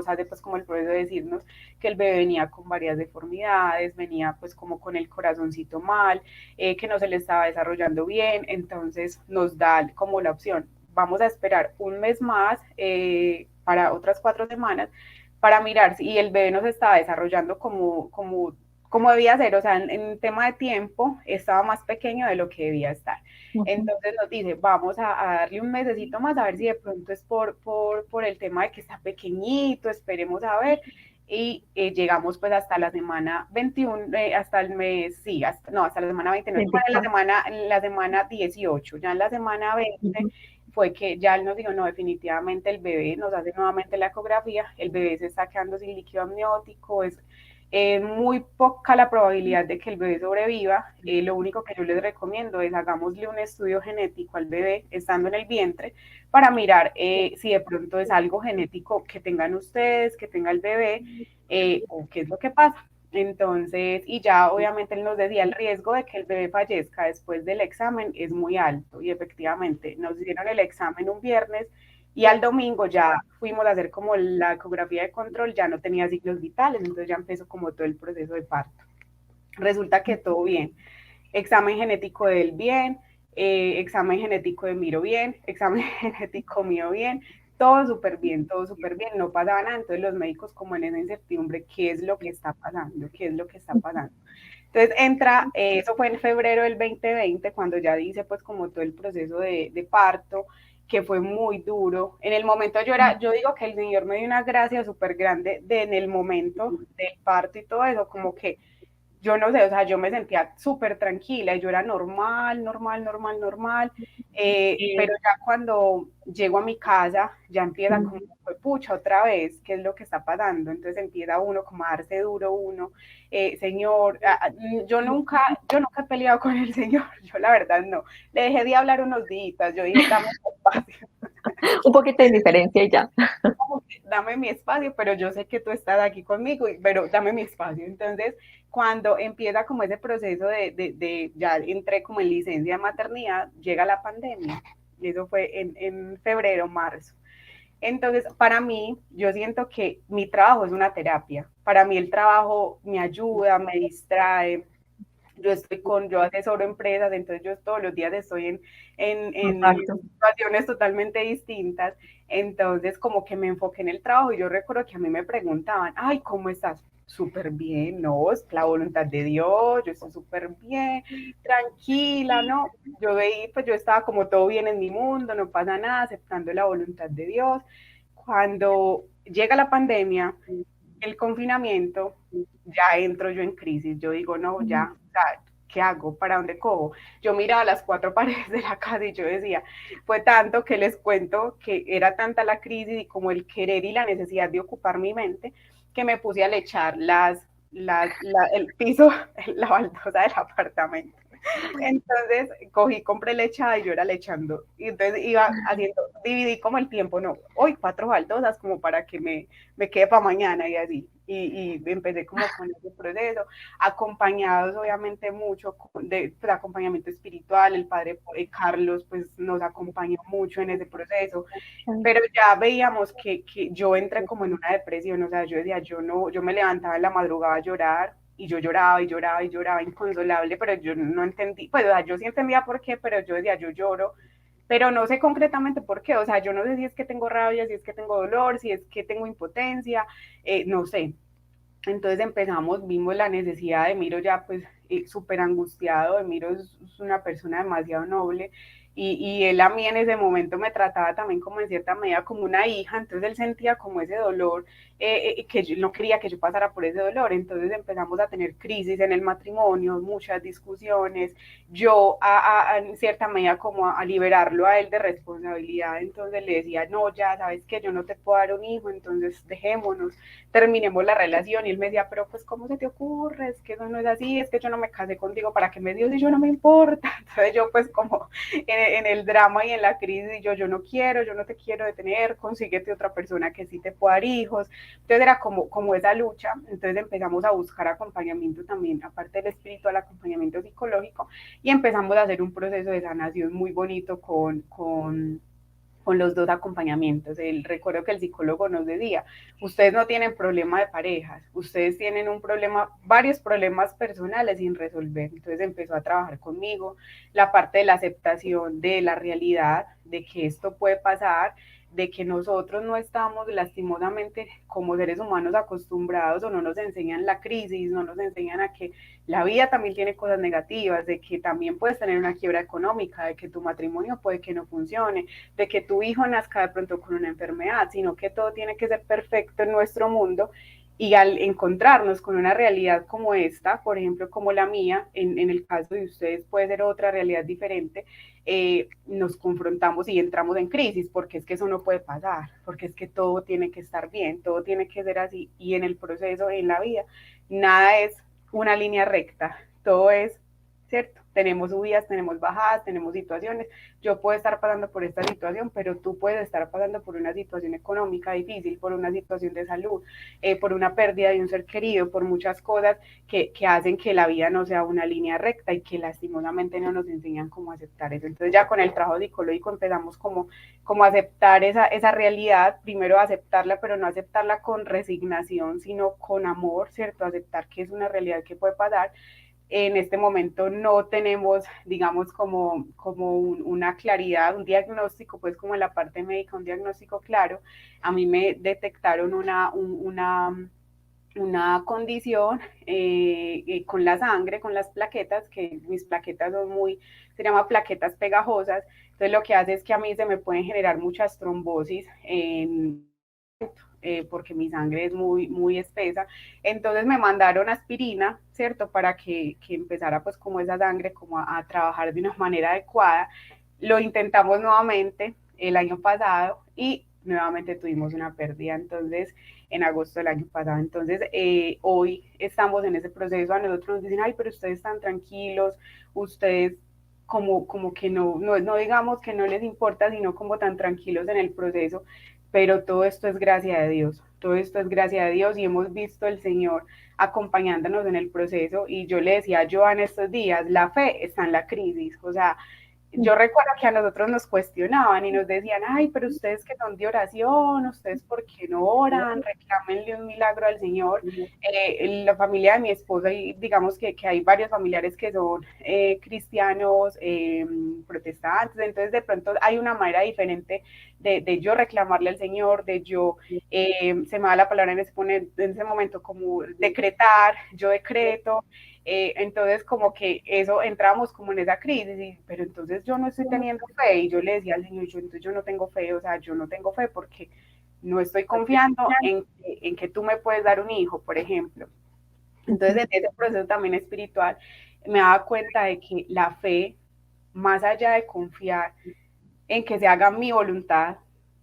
hace pues como el proceso de decirnos que el bebé venía con varias deformidades, venía pues como con el corazoncito mal, que no se le estaba desarrollando bien, entonces nos da como la opción, vamos a esperar un mes más para otras 4 semanas para mirar si el bebé nos estaba desarrollando como debía ser, o sea, en tema de tiempo estaba más pequeño de lo que debía estar. Entonces nos dice, vamos a darle un mesecito más a ver si de pronto es por el tema de que está pequeñito, esperemos a ver. Y llegamos pues hasta la semana 21, hasta el mes, sí, hasta la semana 29, la semana 18, ya en la semana 20 fue que ya él nos dijo, no, definitivamente el bebé, nos hace nuevamente la ecografía, el bebé se está quedando sin líquido amniótico, es muy poca la probabilidad de que el bebé sobreviva. Lo único que yo les recomiendo es hagámosle un estudio genético al bebé estando en el vientre para mirar si de pronto es algo genético que tengan ustedes, que tenga el bebé o qué es lo que pasa. Entonces, y ya obviamente él nos decía el riesgo de que el bebé fallezca después del examen es muy alto y efectivamente nos hicieron el examen un viernes y al domingo ya fuimos a hacer como la ecografía de control, ya no tenía signos vitales, entonces ya empezó como todo el proceso de parto. Resulta que todo bien. Examen genético de él bien, examen genético de Miro bien, examen genético mío bien, todo súper bien, no pasaba nada. Entonces los médicos como en esa incertidumbre, ¿qué es lo que está pasando? ¿Qué es lo que está pasando? Entonces entra, eso fue en febrero del 2020, cuando ya dice pues como todo el proceso de parto, que fue muy duro. En el momento yo digo que el Señor me dio una gracia súper grande en el momento del parto y todo eso, como que yo no sé, o sea, yo me sentía súper tranquila y yo era normal, normal, normal, normal, pero ya cuando llego a mi casa, ya empieza como, pucha, otra vez, ¿qué es lo que está pasando? Entonces empieza uno como a darse duro uno, señor, yo nunca he peleado con el señor, yo la verdad no, le dejé de hablar unos días, yo dije, dame espacio. Un poquito de diferencia y ya. Dame mi espacio, pero yo sé que tú estás aquí conmigo, pero dame mi espacio. Entonces, cuando empieza como ese proceso ya entré como en licencia de maternidad, llega la pandemia, y eso fue en febrero, marzo. Entonces, para mí, yo siento que mi trabajo es una terapia. Para mí el trabajo me ayuda, me distrae, yo asesoro empresas, entonces yo todos los días estoy en situaciones totalmente distintas, entonces como que me enfoqué en el trabajo y yo recuerdo que a mí me preguntaban, ay, ¿cómo estás? Súper bien, no, es la voluntad de Dios, yo estoy súper bien, tranquila, ¿no? Yo veí, pues yo estaba como todo bien en mi mundo, no pasa nada, aceptando la voluntad de Dios. Cuando llega la pandemia, el confinamiento, ya entro yo en crisis, yo digo, no, ya, o sea, ¿qué hago? ¿Para dónde cojo? Yo miraba las 4 paredes de la casa y yo decía, fue tanto que les cuento que era tanta la crisis y como el querer y la necesidad de ocupar mi mente, que me puse a lechar el piso, la baldosa del apartamento. Entonces compré lechada y yo era lechando. Y entonces iba haciendo, dividí como el tiempo, no, hoy 4 baldosas como para que me quede para mañana y así. Y empecé como con ese proceso, acompañados obviamente mucho de pues, acompañamiento espiritual, el padre Carlos pues nos acompañó mucho en ese proceso, pero ya veíamos que yo entré como en una depresión, o sea, yo decía, yo me levantaba en la madrugada a llorar, y yo lloraba y lloraba y lloraba inconsolable, pero yo no entendí, pues o sea, yo sí entendía por qué, pero yo decía, yo lloro, pero no sé concretamente por qué, o sea, yo no sé si es que tengo rabia, si es que tengo dolor, si es que tengo impotencia, no sé. Entonces vimos la necesidad de Miro ya pues súper angustiado, de Miro es una persona demasiado noble, y él a mí en ese momento me trataba también como en cierta medida como una hija, entonces él sentía como ese dolor, que yo no quería que yo pasara por ese dolor, entonces empezamos a tener crisis en el matrimonio, muchas discusiones, yo en cierta medida como a liberarlo a él de responsabilidad, entonces le decía, no, ya sabes que yo no te puedo dar un hijo, entonces dejémonos, terminemos la relación, y él me decía, pero pues ¿cómo se te ocurre? Es que eso no es así, es que yo no me casé contigo para que me dio si yo no me importa, entonces yo pues como en el drama y en la crisis, yo no quiero, yo no te quiero detener, consíguete otra persona que sí te pueda dar hijos. Entonces era como esa lucha, entonces empezamos a buscar acompañamiento también, aparte del espiritual, acompañamiento psicológico, y empezamos a hacer un proceso de sanación muy bonito con los dos acompañamientos. Recuerdo que el psicólogo nos decía, ustedes no tienen problema de parejas, ustedes tienen un problema, varios problemas personales sin resolver. Entonces empezó a trabajar conmigo la parte de la aceptación de la realidad, de que esto puede pasar, de que nosotros no estamos lastimosamente como seres humanos acostumbrados, o no nos enseñan la crisis, no nos enseñan a que la vida también tiene cosas negativas, de que también puedes tener una quiebra económica, de que tu matrimonio puede que no funcione, de que tu hijo nazca de pronto con una enfermedad, sino que todo tiene que ser perfecto en nuestro mundo. Y al encontrarnos con una realidad como esta, por ejemplo, como la mía, en el caso de ustedes puede ser otra realidad diferente, nos confrontamos y entramos en crisis, porque es que eso no puede pasar, porque es que todo tiene que estar bien, todo tiene que ser así, y en el proceso, en la vida, nada es una línea recta, todo es, ¿cierto? Tenemos subidas, tenemos bajadas, tenemos situaciones. Yo puedo estar pasando por esta situación, pero tú puedes estar pasando por una situación económica difícil, por una situación de salud, por una pérdida de un ser querido, por muchas cosas que hacen que la vida no sea una línea recta, y que lastimosamente no nos enseñan cómo aceptar eso. Entonces ya con el trabajo psicológico empezamos como a aceptar esa realidad, primero aceptarla, pero no aceptarla con resignación, sino con amor, ¿cierto? Aceptar que es una realidad que puede pasar. En este momento no tenemos, digamos, como una claridad, un diagnóstico, pues como en la parte médica, un diagnóstico claro. A mí me detectaron una condición con la sangre, con las plaquetas, que mis plaquetas son se llama plaquetas pegajosas. Entonces lo que hace es que a mí se me pueden generar muchas trombosis porque mi sangre es muy espesa. Entonces me mandaron aspirina, ¿cierto? Para que empezara pues como esa sangre como a trabajar de una manera adecuada. Lo intentamos nuevamente el año pasado y nuevamente tuvimos una pérdida, entonces en agosto del año pasado. Entonces hoy estamos en ese proceso. A nosotros nos dicen, ay, pero ustedes están tranquilos, ustedes como que no digamos que no les importa, sino como tan tranquilos en el proceso, pero todo esto es gracia de Dios, todo esto es gracia de Dios, y hemos visto el Señor acompañándonos en el proceso. Y yo le decía a Joan estos días, la fe está en la crisis, o sea, yo recuerdo que a nosotros nos cuestionaban y nos decían, ay, pero ustedes que son de oración, ustedes por qué no oran, reclámenle un milagro al Señor. La familia de mi esposa, y digamos que hay varios familiares que son cristianos, protestantes, entonces de pronto hay una manera diferente de yo reclamarle al Señor, de yo, se me da la palabra en ese momento, como decretar, yo decreto. Entonces como que eso entramos como en esa crisis, pero entonces yo no estoy teniendo fe, y yo le decía al Señor, entonces yo no tengo fe, o sea, yo no tengo fe porque no estoy confiando en que tú me puedes dar un hijo, por ejemplo. Entonces en ese proceso también espiritual me daba cuenta de que la fe, más allá de confiar en que se haga mi voluntad,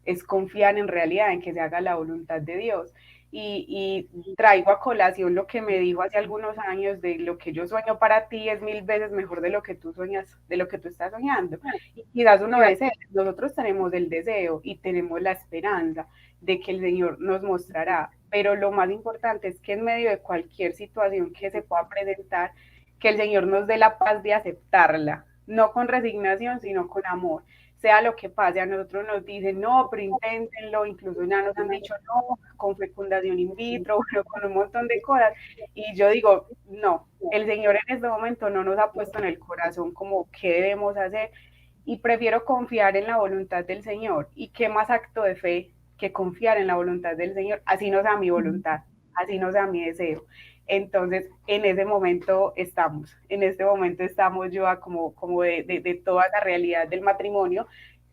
es confiar en realidad en que se haga la voluntad de Dios. Y traigo a colación lo que me dijo hace algunos años, de lo que yo sueño para ti es 1000 veces mejor de lo que tú sueñas, de lo que tú estás soñando. Y quizás uno desea, nosotros tenemos el deseo y tenemos la esperanza de que el Señor nos mostrará, pero lo más importante es que en medio de cualquier situación que se pueda presentar, que el Señor nos dé la paz de aceptarla, no con resignación, sino con amor, sea lo que pase. A nosotros nos dicen, no, pero inténtenlo, incluso ya nos han dicho, no, con fecundación in vitro, bueno, con un montón de cosas, y yo digo, no, el Señor en este momento no nos ha puesto en el corazón como qué debemos hacer, y prefiero confiar en la voluntad del Señor. Y qué más acto de fe que confiar en la voluntad del Señor, así no sea mi voluntad, así no sea mi deseo. Entonces, en este momento estamos yo como de toda la realidad del matrimonio.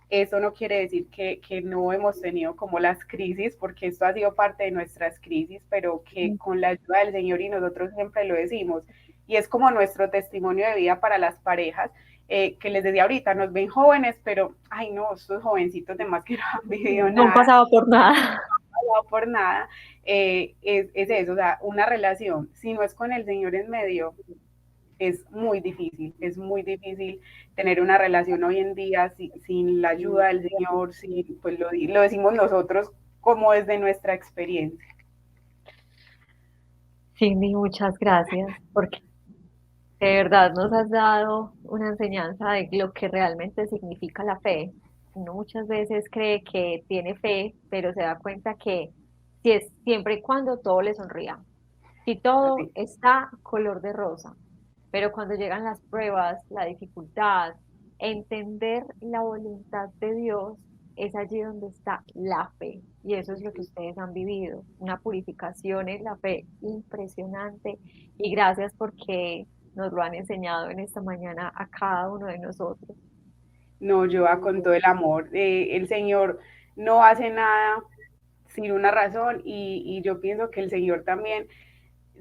Eso no quiere decir que no hemos tenido como las crisis, porque esto ha sido parte de nuestras crisis, pero que con la ayuda del Señor, y nosotros siempre lo decimos, y es como nuestro testimonio de vida para las parejas, que les decía ahorita, nos ven jóvenes, pero, ay no, estos jovencitos de más que no han vivido No han nada, pasado por nada. no por nada, es eso, o sea, una relación, si no es con el Señor en medio, es muy difícil tener una relación hoy en día sin la ayuda del Señor, pues lo decimos nosotros como desde nuestra experiencia. Cindy, muchas gracias, porque de verdad nos has dado una enseñanza de lo que realmente significa la fe. Uno muchas veces cree que tiene fe, pero se da cuenta que si es siempre y cuando todo le sonría, si todo Así, está color de rosa, pero cuando llegan las pruebas, la dificultad, entender la voluntad de Dios, es allí donde está la fe. Y eso es lo que ustedes han vivido, una purificación en la fe impresionante. Y gracias porque nos lo han enseñado en esta mañana a cada uno de nosotros. no, yo con todo el amor. El Señor no hace nada sin una razón y yo pienso que el Señor también,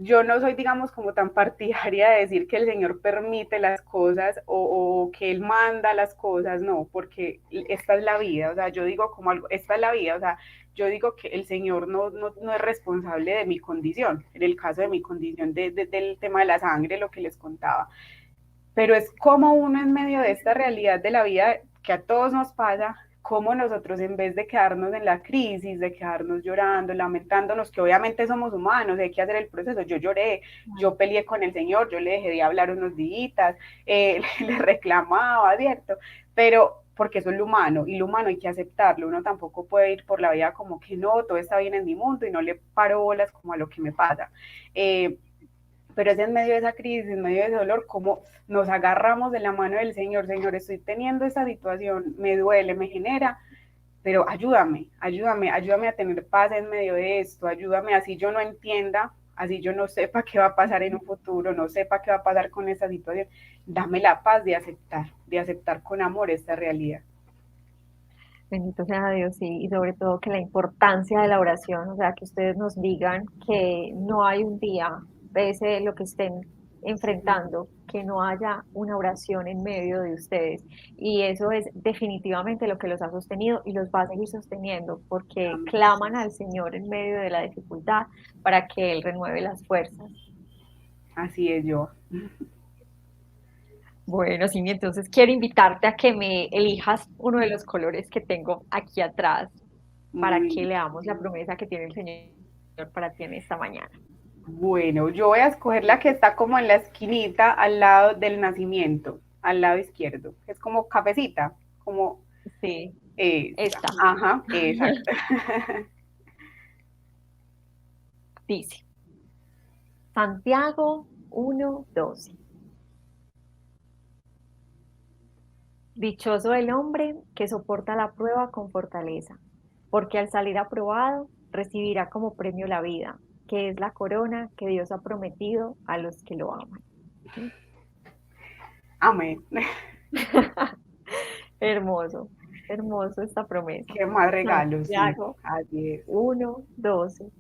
yo no soy, digamos, como tan partidaria de decir que el Señor permite las cosas o que Él manda las cosas, no, porque esta es la vida, o sea, yo digo como algo, esta es la vida, o sea, yo digo que el Señor no es responsable de mi condición, en el caso de mi condición del tema de la sangre, lo que les contaba, pero es como uno en medio de esta realidad de la vida que a todos nos pasa, como nosotros en vez de quedarnos en la crisis, de quedarnos llorando, lamentándonos, que obviamente somos humanos, hay que hacer el proceso, yo lloré, yo peleé con el Señor, yo le dejé de hablar unos días, le reclamaba, ¿cierto? Pero porque eso es lo humano, y lo humano hay que aceptarlo, uno tampoco puede ir por la vida como que no, todo está bien en mi mundo y no le paro bolas como a lo que me pasa. Pero es en medio de esa crisis, en medio de ese dolor, como nos agarramos de la mano del Señor, Señor, estoy teniendo esa situación, me duele, me genera, pero ayúdame a tener paz en medio de esto, ayúdame así yo no entienda, así yo no sepa qué va a pasar en un futuro, no sepa qué va a pasar con esta situación, dame la paz de aceptar con amor esta realidad. Bendito sea Dios, sí, y sobre todo que la importancia de la oración, o sea, que ustedes nos digan que no hay un día, pese a lo que estén enfrentando, que no haya una oración en medio de ustedes. Y eso es definitivamente lo que los ha sostenido y los va a seguir sosteniendo, porque Amén. claman al Señor en medio de la dificultad para que Él renueve las fuerzas. Así es yo. Bueno, sí, entonces quiero invitarte a que me elijas uno de los colores que tengo aquí atrás para Muy que bien. leamos la promesa que tiene el Señor para ti en esta mañana. Bueno, yo voy a escoger la que está como en la esquinita al lado del nacimiento, al lado izquierdo. Es como cafecita, como Sí, esa. esta Ajá, exacto. dice, Santiago 1:12. Dichoso el hombre que soporta la prueba con fortaleza, porque al salir aprobado recibirá como premio la vida, que es la corona que Dios ha prometido a los que lo aman. Amén. Hermoso, hermoso esta promesa. Qué más regalos, sí. Santiago Así es. 1:12.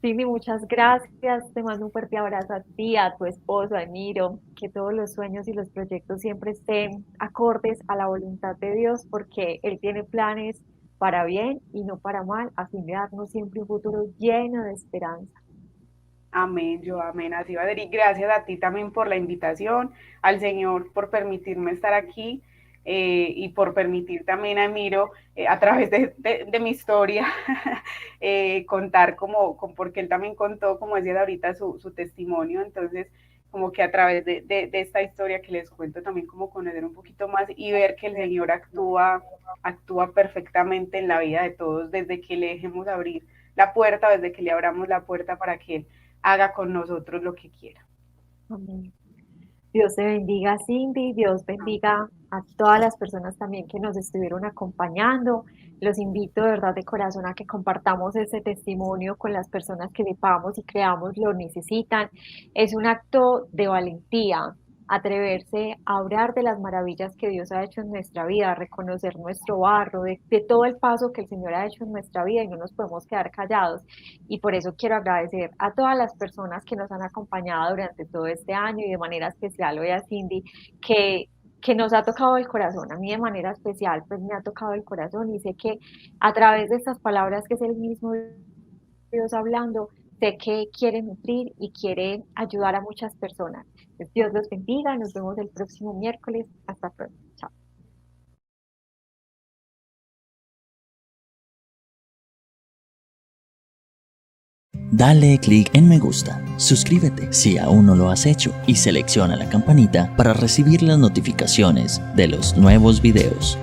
Cindy, muchas gracias. Te mando un fuerte abrazo a ti, a tu esposo, a Emiro. Que todos los sueños y los proyectos siempre estén acordes a la voluntad de Dios, porque Él tiene planes para bien y no para mal, a fin de darnos siempre un futuro lleno de esperanza. Amén, yo amén. Así va a ser. Y gracias a ti también por la invitación, al Señor por permitirme estar aquí y por permitir también a Emiro, a través de mi historia, contar porque él también contó, como decía ahorita, su testimonio. Entonces, como que a través de esta historia que les cuento también como conocer un poquito más y ver que el Señor actúa perfectamente en la vida de todos desde que le dejemos abrir la puerta, desde que le abramos la puerta para que Él haga con nosotros lo que quiera. Amén. Dios te bendiga, Cindy. Dios bendiga a todas las personas también que nos estuvieron acompañando. Los invito de verdad de corazón a que compartamos ese testimonio con las personas que sepamos y creamos lo necesitan. Es un acto de valentía atreverse a hablar de las maravillas que Dios ha hecho en nuestra vida, a reconocer nuestro barro, de todo el paso que el Señor ha hecho en nuestra vida y no nos podemos quedar callados. Y por eso quiero agradecer a todas las personas que nos han acompañado durante todo este año y de manera especial hoy a Cindy, que nos ha tocado el corazón. A mí de manera especial, pues me ha tocado el corazón y sé que a través de estas palabras que es el mismo Dios hablando, sé que quiere nutrir y quiere ayudar a muchas personas. Entonces, Dios los bendiga, nos vemos el próximo miércoles. Hasta pronto. Chao. Dale clic en me gusta, suscríbete si aún no lo has hecho y selecciona la campanita para recibir las notificaciones de los nuevos videos.